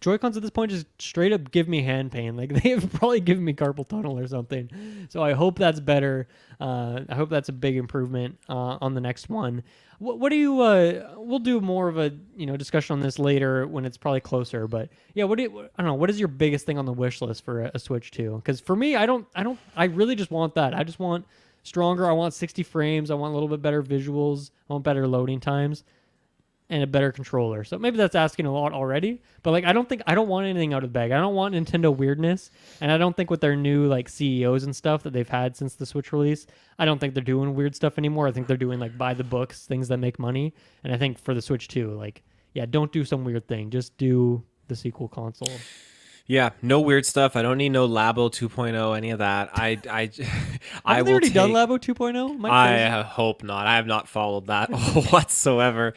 Joy-Cons at this point just straight up give me hand pain. Like they have probably given me carpal tunnel or something. So I hope that's better. I hope that's a big improvement on the next one. What do you? We'll do more of a discussion on this later when it's probably closer. But yeah, I don't know. What is your biggest thing on the wish list for a Switch 2? Because for me, I really just want that. I just want stronger. I want 60 frames. I want a little bit better visuals. I want better loading times and a better controller. So maybe that's asking a lot already, but like I don't want anything out of the bag. I don't want Nintendo weirdness, and I don't think with their new like CEOs and stuff that they've had since the Switch release, I don't think they're doing weird stuff anymore. I think they're doing like by the books things that make money. And I think for the Switch too, like don't do some weird thing. Just do the sequel console. Yeah, no weird stuff. I don't need no Labo 2.0, any of that. I Haven't they will already done take. Labo 2.0? Am I I crazy? hope not. I have not followed that whatsoever.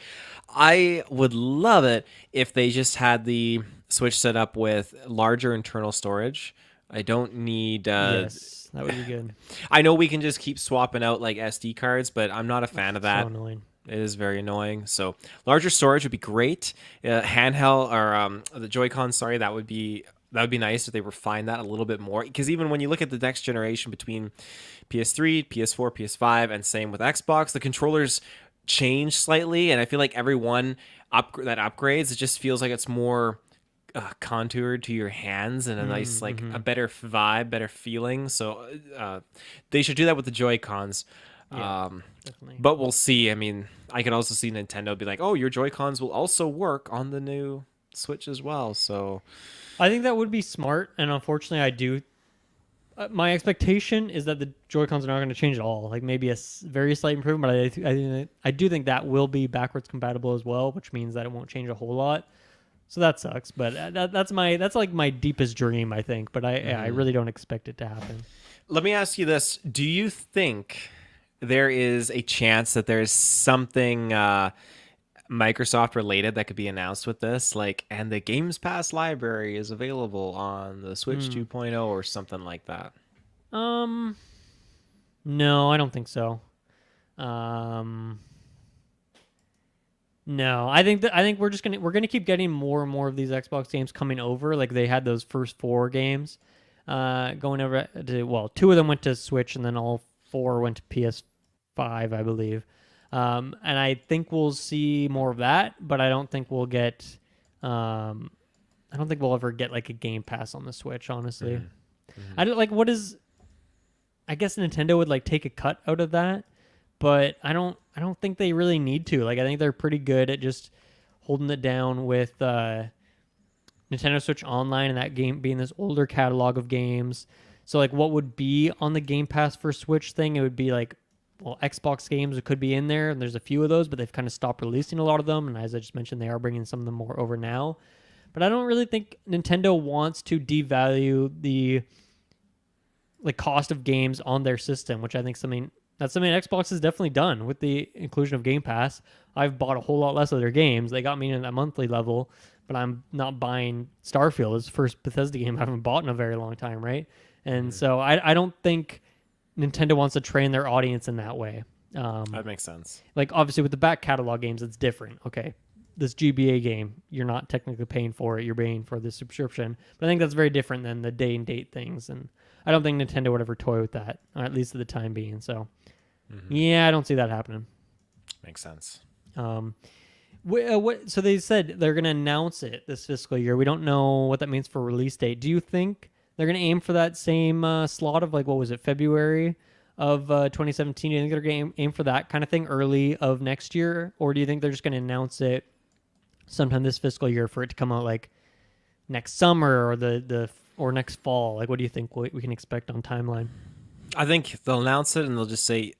I would love it if they just had the Switch set up with larger internal storage. I don't need. Yes, that would be good. I know we can just keep swapping out like SD cards, but I'm not a Ugh, fan of so that. annoying. It is very annoying. So larger storage would be great. Handheld or the Joy-Con, sorry, that would be nice if they refine that a little bit more. Because even when you look at the next generation between PS3, PS4, PS5, and same with Xbox, the controllers change slightly, and I feel like every one that upgrades, it just feels like it's more contoured to your hands and a nice like a Mm-hmm. better vibe, better feeling. So they should do that with the Joy Cons. Yeah, Um, definitely. but we'll see. I mean, I can also see Nintendo be like, "Oh, your Joy Cons will also work on the new Switch as well." So I think that would be smart, and unfortunately, I do. My expectation is that the Joy Cons are not going to change at all. Like maybe a very slight improvement, but I do think that will be backwards compatible as well, which means that it won't change a whole lot. So that sucks, but that's like my deepest dream, I think. But I really don't expect it to happen. let me ask you this: do you think there is a chance that there's something Microsoft related that could be announced with this, like, and the Games Pass library is available on the Switch Hmm. 2.0 or something like that? Um. No, I don't think so. Um. No, I think we're gonna keep getting more and more of these Xbox games coming over. Like they had those first four games, going over to, well, two of them went to Switch, and then all four went to PS5, I believe. And I think we'll see more of that, but I don't think we'll get. I don't think we'll ever get like a Game Pass on the Switch. Honestly, I don't like what is. I guess Nintendo would like take a cut out of that, but I don't think they really need to. Like I think they're pretty good at just holding it down with Nintendo Switch Online and that game being this older catalog of games. So like what would be on the Game Pass for Switch thing, it would be like, well, Xbox games that could be in there, and there's a few of those, but they've kind of stopped releasing a lot of them, and as I just mentioned, they are bringing some of them more over now. But I don't really think Nintendo wants to devalue the like cost of games on their system, which I think something Xbox has definitely done with the inclusion of Game Pass. I've bought a whole lot less of their games. They got me in at a monthly level, but I'm not buying Starfield. It's the first Bethesda game I haven't bought in a very long time, right? And so I don't think Nintendo wants to train their audience in that way. That makes sense. Like obviously with the back catalog games, it's different. Okay, this GBA game, you're not technically paying for it; you're paying for the subscription. But I think that's very different than the day and date things, and I don't think Nintendo would ever toy with that, or at least at the time being. So, yeah, I don't see that happening. Makes sense. Um, what? So they said they're going to announce it this fiscal year. We don't know what that means for release date. Do you think they're going to aim for that same slot of like what was it, February of 2017? Do you think they're going to aim for that kind of thing early of next year, or do you think they're just going to announce it sometime this fiscal year for it to come out like next summer or or next fall? Like, what do you think we can expect on timeline? I think they'll announce it and they'll just say,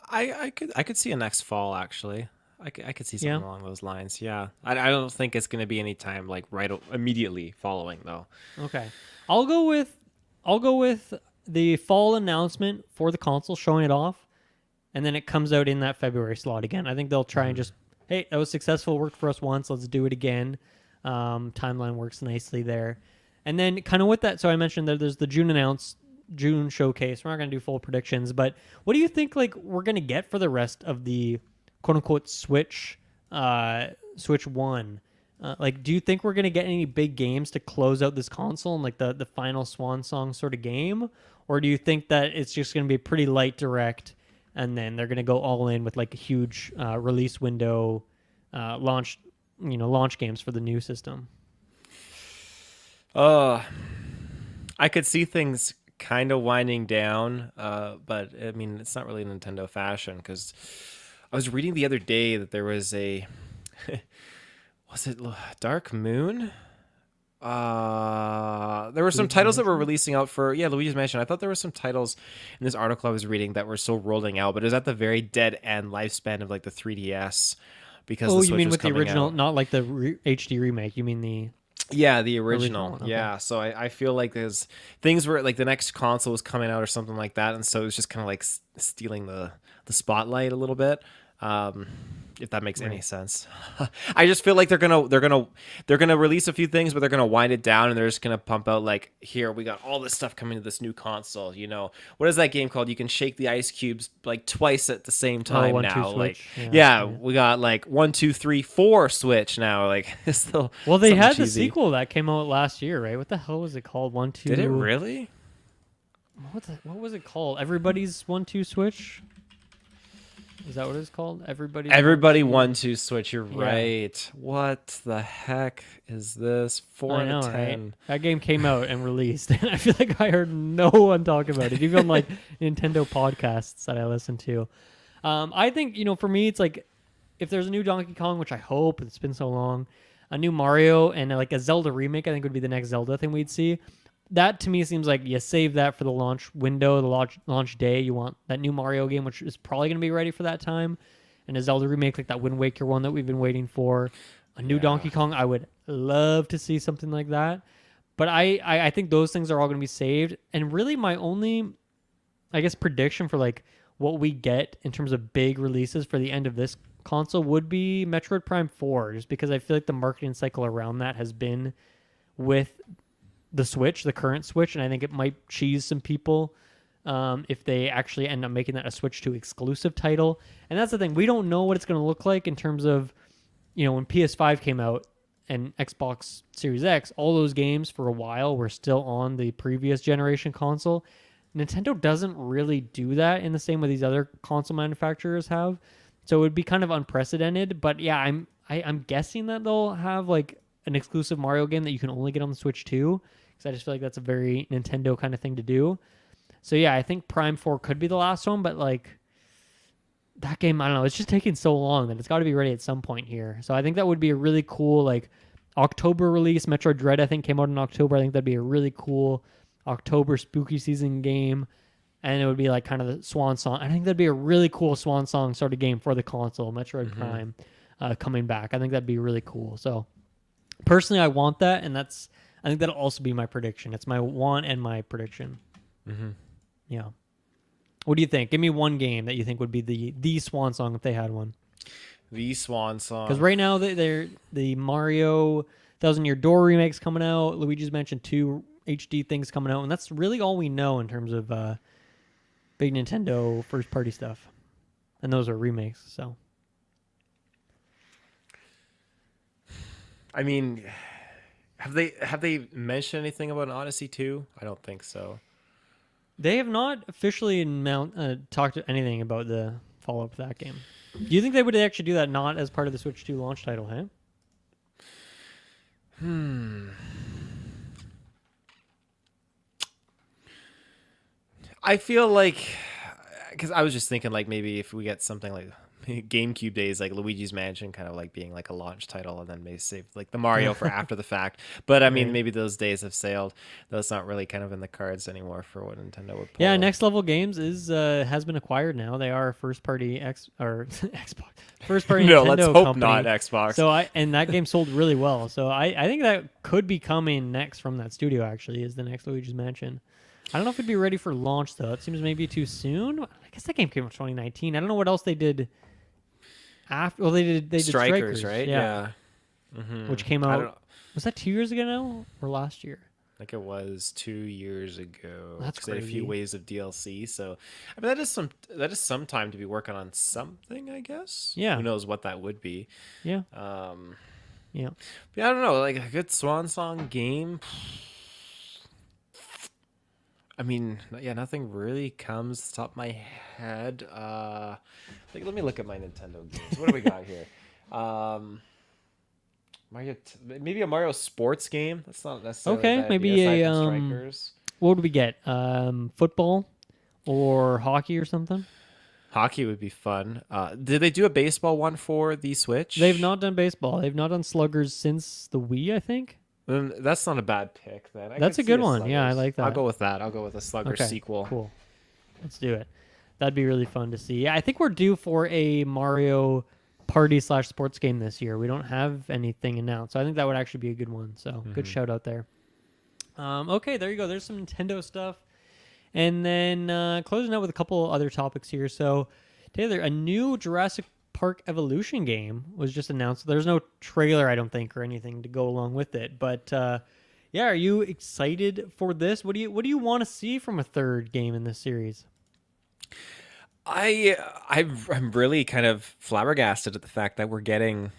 I could see a next fall actually. I could see Yeah. something along those lines. Yeah, I don't think it's gonna be any time like immediately following though. Okay. I'll go with the fall announcement for the console showing it off, and then it comes out in that February slot again. I think they'll try and just, hey, that was successful, worked for us once, let's do it again. Timeline works nicely there. And then kind of with that, so I mentioned that there's the June showcase. We're not going to do full predictions, but what do you think like we're going to get for the rest of the quote unquote Switch 1? Like, do you think we're going to get any big games to close out this console and like the final swan song sort of game? Or do you think that it's just going to be pretty light direct and then they're going to go all in with like a huge release window launch games for the new system? I could see things kind of winding down, but I mean, it's not really Nintendo fashion because I was reading the other day that there was a was it Dark Moon? There were some Luigi's titles that were Mansion? releasing out for Luigi's Mansion. I thought there were some titles in this article I was reading that were still rolling out, but it was at the very dead end lifespan of like the 3DS because Oh, the you Switch mean was with the coming original, out. not like the HD remake? You mean the Yeah, the original. one, okay. Yeah, so I feel like there's things where like the next console was coming out or something like that, and so it's just kind of like stealing the spotlight a little bit. Um, if that makes any Right. sense. I just feel like they're gonna release a few things, but they're gonna wind it down, and they're just gonna pump out like, here we got all this stuff coming to this new console. You know, what is that game called? You can shake the ice cubes like twice at the same time One, two now. Like, switch. yeah, Yeah. we got like 1, 2, 3, 4 Switch now. Like, it's still Well, they something had the cheesy. sequel that came out last year, right? What the hell was it called? One, two. Did it really? What was it called? Everybody's 1-2 switch. Is that what it's called? Everybody 1, 2 Switch. You're Yeah. right. What the heck is this? 4 I out know, of right? 10. That game came out and released, and I feel like I heard no one talk about it, even on like Nintendo podcasts that I listen to. I think, for me, it's like if there's a new Donkey Kong, which I hope, it's been so long, a new Mario, and like a Zelda remake, I think would be the next Zelda thing we'd see. That to me seems like you save that for the launch window, the launch day. You want that new Mario game, which is probably going to be ready for that time, and a Zelda remake like that Wind Waker one that we've been waiting for. A new Donkey Kong, I would love to see something like that. But I think those things are all going to be saved. And really, my only, I guess, prediction for like what we get in terms of big releases for the end of this console would be Metroid Prime 4, just because I feel like the marketing cycle around that has been with the Switch, the current Switch, and I think it might cheese some people if they actually end up making that a Switch 2 exclusive title. And that's the thing. We don't know what it's going to look like in terms of, when PS5 came out and Xbox Series X, all those games for a while were still on the previous generation console. Nintendo doesn't really do that in the same way these other console manufacturers have. So it would be kind of unprecedented. But yeah, I'm guessing that they'll have like an exclusive Mario game that you can only get on the Switch 2. Because I just feel like that's a very Nintendo kind of thing to do. So yeah, I think Prime 4 could be the last one, but like that game, I don't know, it's just taking so long that it's got to be ready at some point here. So I think that would be a really cool like October release. Metroid Dread, I think, came out in October. I think that'd be a really cool October spooky season game. And it would be like kind of the swan song. I think that'd be a really cool swan song sort of game for the console, Metroid Prime coming back. I think that'd be really cool. So personally, I want that, and I think that'll also be my prediction. It's my want and my prediction. Yeah. What do you think? Give me one game that you think would be the swan song if they had one. The swan song. Because right now they're the Mario Thousand Year Door remake's coming out. Luigi's Mansion 2 HD things coming out, and that's really all we know in terms of big Nintendo first party stuff. And those are remakes. So I mean, have they mentioned anything about an Odyssey 2? I don't think so. they have not officially talked anything about the follow up to that game. Do you think they would actually do that not as part of the Switch 2 launch title, hey? I feel like, because I was just thinking like maybe if we get something like GameCube days, like Luigi's Mansion, kind of like being like a launch title, and then maybe save like the Mario for after the fact. But I mean, Right. maybe those days have sailed. That's not really kind of in the cards anymore for what Nintendo would pull. Yeah, Next Level Games has been acquired now. They are a first party Xbox first party No, Nintendo let's hope company. not Xbox. So and that game sold really well. So I think that could be coming next from that studio. Actually, is the next Luigi's Mansion. I don't know if it'd be ready for launch though. It seems maybe too soon. I guess that game came out in 2019. I don't know what else they did after. Well, they did Strikers, right? Yeah. Which came I don't out. know. Was that 2 years ago now or last year? I think it was 2 years ago. That's 'Cause they had a crazy. few waves of DLC. So I mean, that is some time to be working on something, I guess. Yeah. Who knows what that would be? Yeah. Yeah, I don't know. Like a good swan song game. I mean, yeah, nothing really comes to the top of my head. Like, let me look at my Nintendo games. What do we got here? Maybe a Mario sports game. That's not necessarily Okay, a bad maybe idea, aside a, from Strikers. What would we get? Football or hockey or something? Hockey would be fun. Did they do a baseball one for the Switch? They've not done baseball. They've not done sluggers since the Wii, I think. Then that's not a bad pick. Then That's a good one. Yeah, I like that. I'll go with that. I'll go with a Slugger sequel. Cool. Let's do it. That'd be really fun to see. Yeah, I think we're due for a Mario party/sports game this year. We don't have anything announced, so I think that would actually be a good one. So good shout out there. Okay, there you go. There's some Nintendo stuff. And then closing out with a couple other topics here. So, Taylor, a new Jurassic Park Evolution game was just announced. There's no trailer, I don't think, or anything to go along with it. But yeah, are you excited for this? What do you want to see from a third game in this series? I'm really kind of flabbergasted at the fact that we're getting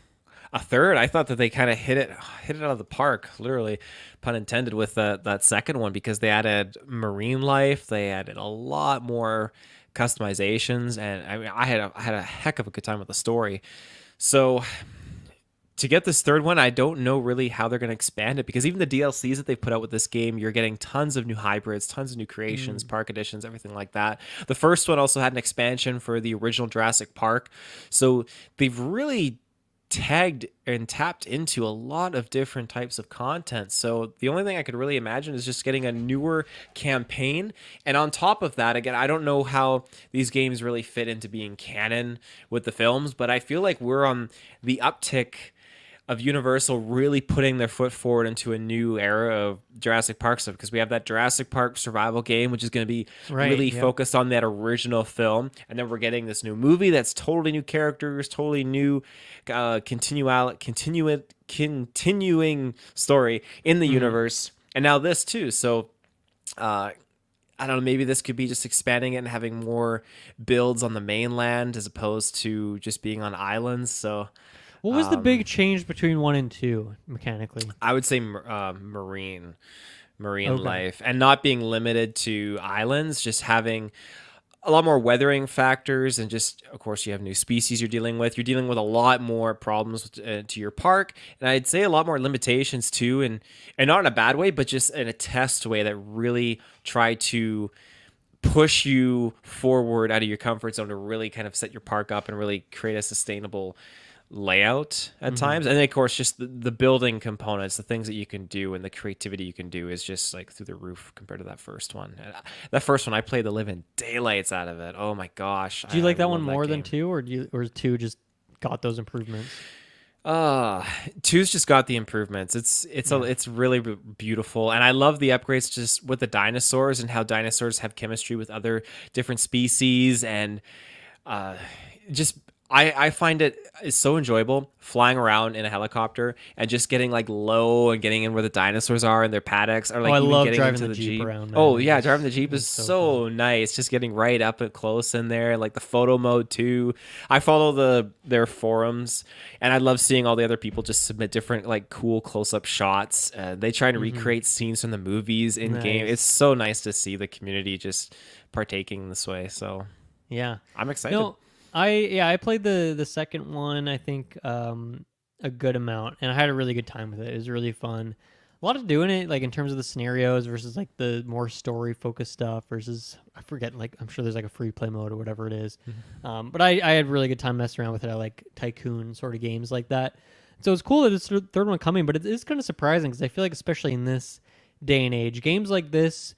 a third. I thought that they kind of hit it out of the park, literally, pun intended, with that second one, because they added marine life, they added a lot more customizations, and I mean, I had a heck of a good time with the story. So to get this third one, I don't know really how they're going to expand it, because even the DLCs that they've put out with this game, you're getting tons of new hybrids, tons of new creations, park editions, everything like that. The first one also had an expansion for the original Jurassic Park. So they've really tagged and tapped into a lot of different types of content. So the only thing I could really imagine is just getting a newer campaign. And on top of that, again, I don't know how these games really fit into being canon with the films, but I feel like we're on the uptick of Universal really putting their foot forward into a new era of Jurassic Park stuff, because we have that Jurassic Park survival game, which is going to be really focused on that original film, and then we're getting this new movie that's totally new characters, totally new continuing story in the universe, and now this too. So I don't know, maybe this could be just expanding it and having more builds on the mainland as opposed to just being on islands. So what was the big change between 1 and 2 mechanically? I would say marine life, and not being limited to islands, just having a lot more weathering factors, and just, of course, you have new species you're dealing with. You're dealing with a lot more problems to your park, and I'd say a lot more limitations too, and not in a bad way, but just in a test way that really try to push you forward out of your comfort zone to really kind of set your park up and really create a sustainable layout at times. And then, of course, just the building components, the things that you can do and the creativity you can do is just like through the roof compared to that first one. That first one, I played the living daylights out of it. Oh my gosh. Do you like that one more than 2, or 2 just got those improvements? 2's just got the improvements. It's really beautiful, and I love the upgrades just with the dinosaurs and how dinosaurs have chemistry with other different species, and just I find it is so enjoyable flying around in a helicopter and just getting like low and getting in where the dinosaurs are and their paddocks, or like I even love getting driving into the Jeep around, man. Oh yeah, driving the Jeep is so cool. nice. Just getting right up and close in there, like the photo mode too. I follow their forums, and I love seeing all the other people just submit different like cool close-up shots. They try and recreate scenes from the movies in game. It's so nice to see the community just partaking this way. So yeah, I'm excited. No, I played the second one, I think, a good amount, and I had a really good time with it. It was really fun. A lot of doing it, like in terms of the scenarios versus like the more story focused stuff versus, I forget, like I'm sure there's like a free play mode or whatever it is. But I had a really good time messing around with it. I like tycoon sort of games like that. So it's cool that it's the third one coming, but it is kind of surprising because I feel like, especially in this day and age, games like this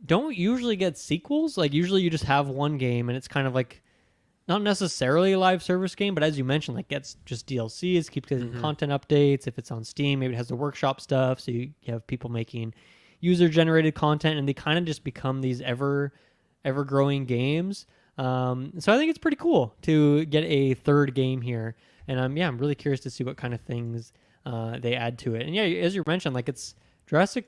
don't usually get sequels. Like usually you just have one game and it's kind of like not necessarily a live service game, but as you mentioned, like gets just DLCs, keeps getting content updates. If it's on Steam, maybe it has the workshop stuff. So you have people making user generated content, and they kind of just become these ever growing games. So I think it's pretty cool to get a third game here. And I'm really curious to see what kind of things they add to it. And yeah, as you mentioned, like it's Jurassic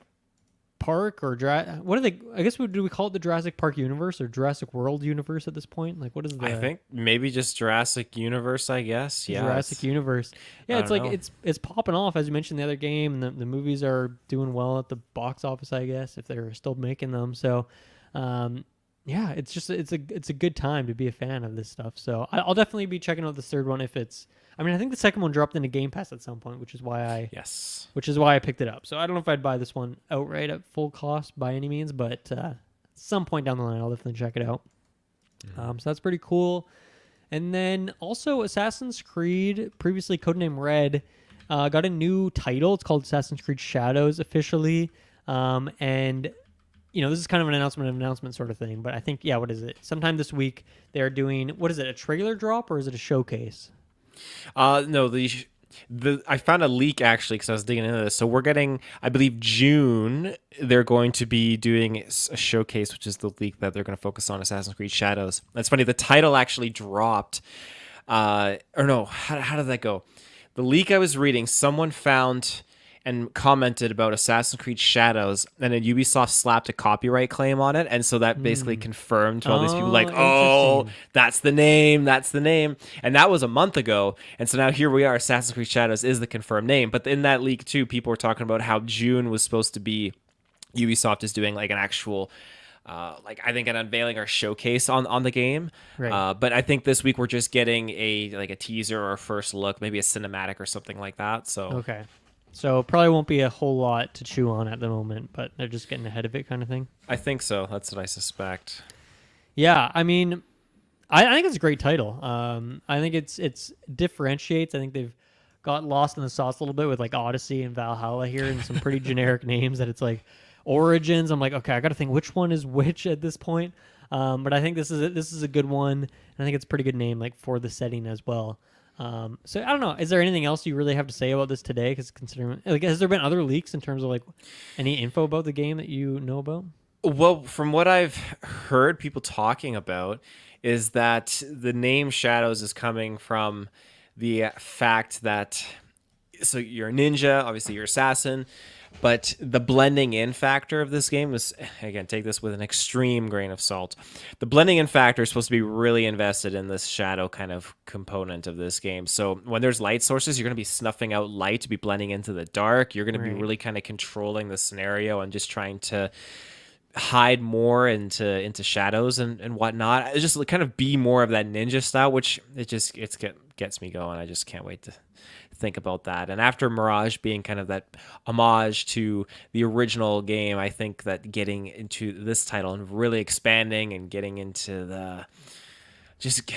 Park or what are they? I guess do we call it the Jurassic Park universe or Jurassic World universe at this point? Like, what is the? I think maybe just Jurassic Universe. I guess. Yeah. Jurassic Universe. Yeah, it's like it's popping off, as you mentioned, the other game, and the movies are doing well at the box office, I guess, if they're still making them. So, yeah, it's just it's a good time to be a fan of this stuff. So I'll definitely be checking out the third one if it's. I mean, I think the second one dropped into Game Pass at some point, which is why I picked it up. So I don't know if I'd buy this one outright at full cost by any means, but at some point down the line, I'll definitely check it out. So that's pretty cool. And then also Assassin's Creed, previously codename Red, got a new title. It's called Assassin's Creed Shadows officially. And this is kind of an announcement sort of thing. But I think, what is it? Sometime this week, they're doing, what is it, a trailer drop or is it a showcase? No, the I found a leak actually because I was digging into this. So we're getting, I believe, June. They're going to be doing a showcase, which is the leak that they're going to focus on Assassin's Creed Shadows. That's funny. The title actually dropped. Or no, how did that go? The leak I was reading, someone found and commented about Assassin's Creed Shadows, and then Ubisoft slapped a copyright claim on it, and so that basically confirmed to all these people, like, oh, that's the name, and that was a month ago, and so now here we are, Assassin's Creed Shadows is the confirmed name, but in that leak too, people were talking about how June was supposed to be, Ubisoft is doing like an actual, like I think an unveiling or showcase on the game, Right. but I think this week we're just getting a teaser or a first look, maybe a cinematic or something like that. So Okay. So probably won't be a whole lot to chew on at the moment, but they're just getting ahead of it kind of thing. I think so. That's what I suspect. Yeah, I mean, I think it's a great title. I think it's differentiates. I think they've got lost in the sauce a little bit with like Odyssey and Valhalla here and some pretty generic names that it's like Origins. I'm like, okay, I got to think which one is which at this point. But I think this is a good one. And I think it's a pretty good name like for the setting as well. So I don't know. Is there anything else you really have to say about this today? Because considering, like, has there been other leaks in terms of like any info about the game that you know about? Well, from what I've heard people talking about is that the name Shadows is coming from the fact that, so you're a ninja, obviously you're assassin, but the blending in factor of this game is, again, take this with an extreme grain of salt. The blending in factor is supposed to be really invested in this shadow kind of component of this game. So when there's light sources, you're going to be snuffing out light to be blending into the dark. You're going to be really kind of controlling the scenario and just trying to hide more into shadows and whatnot. It's just kind of be more of that ninja style, which gets me going. I just can't wait to think about that. And after Mirage being kind of that homage to the original game, I think that getting into this title and really expanding and getting into the just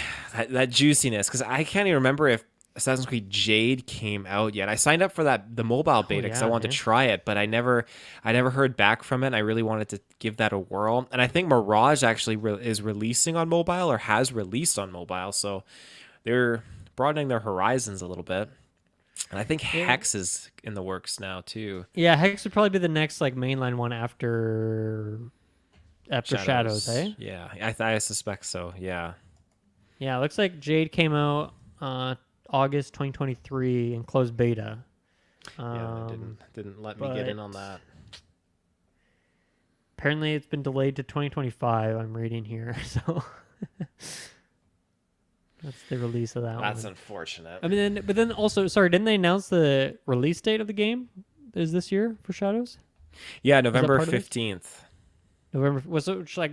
that juiciness, because I can't even remember if Assassin's Creed Jade came out yet. I signed up for the mobile beta because I wanted to try it, but I never heard back from it. And I really wanted to give that a whirl. And I think Mirage actually is releasing on mobile or has released on mobile, so they're broadening their horizons a little bit. And I think Hex is in the works now too. Yeah, Hex would probably be the next like mainline one after Shadows, eh? Yeah, I suspect so. Yeah. Yeah, it looks like Jade came out August 2023 and closed beta. Yeah, they didn't let me get in on that. Apparently, it's been delayed to 2025. I'm reading here, so that's the release of that. That's unfortunate. I mean, but then also, sorry, didn't they announce the release date of the game? Is this year for Shadows? Yeah, November 15th. November was like,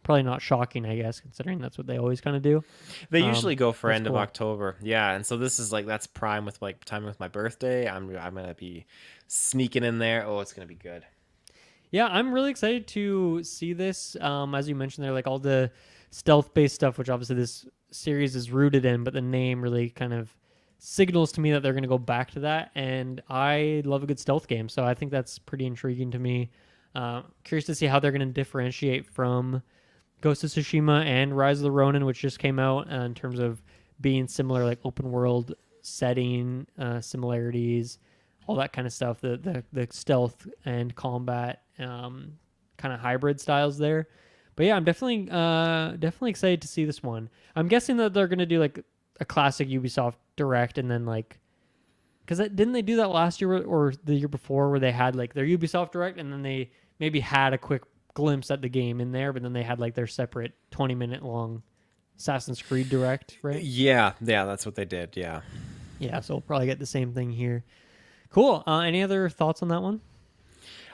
probably not shocking, I guess, considering that's what they always kind of do. They usually go for end of October. Yeah, and so this is like that's prime with like time with my birthday. I'm gonna be sneaking in there. Oh, it's gonna be good. Yeah, I'm really excited to see this. As you mentioned, there like all the stealth-based stuff, which obviously this series is rooted in, but the name really kind of signals to me that they're going to go back to that. And I love a good stealth game, so I think that's pretty intriguing to me. Curious to see how they're going to differentiate from Ghost of Tsushima and Rise of the Ronin, which just came out, in terms of being similar, like open world setting, similarities, all that kind of stuff. The stealth and combat kind of hybrid styles there. But yeah, I'm definitely excited to see this one. I'm guessing that they're going to do like a classic Ubisoft Direct, and then like, because didn't they do that last year or the year before, where they had like their Ubisoft Direct, and then they maybe had a quick glimpse at the game in there, but then they had like their separate 20-minute long Assassin's Creed Direct, right? Yeah, that's what they did. Yeah, so we'll probably get the same thing here. Cool. Any other thoughts on that one?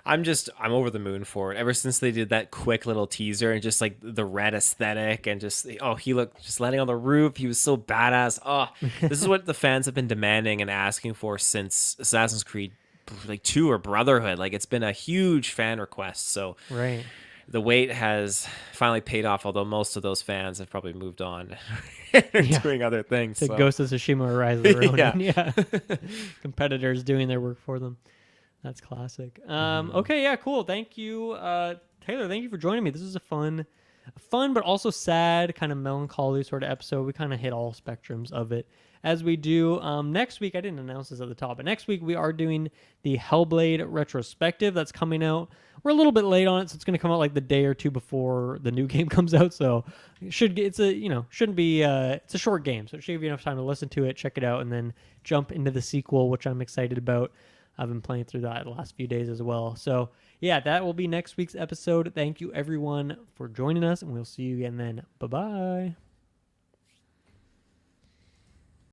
I'm over the moon for it. Ever since they did that quick little teaser and just like the red aesthetic and just, he looked just landing on the roof. He was so badass. Oh, this is what the fans have been demanding and asking for since Assassin's Creed like 2 or Brotherhood. Like, it's been a huge fan request. So right. The wait has finally paid off, although most of those fans have probably moved on doing other things. To Ghost of Tsushima or Rise of the Ronin. Yeah. Competitors doing their work for them. That's classic. Okay, yeah, cool. Thank you, Taylor. Thank you for joining me. This is a fun but also sad, kind of melancholy sort of episode. We kind of hit all spectrums of it. as we do next week. I didn't announce this at the top, but next week we are doing the Hellblade retrospective that's coming out. We're a little bit late on it, so it's going to come out like the day or two before the new game comes out. So it shouldn't be it's a short game, so it should give you enough time to listen to it, check it out, and then jump into the sequel, which I'm excited about. I've been playing through that the last few days as well. So yeah, that will be next week's episode. Thank you everyone for joining us, and we'll see you again then. Bye bye.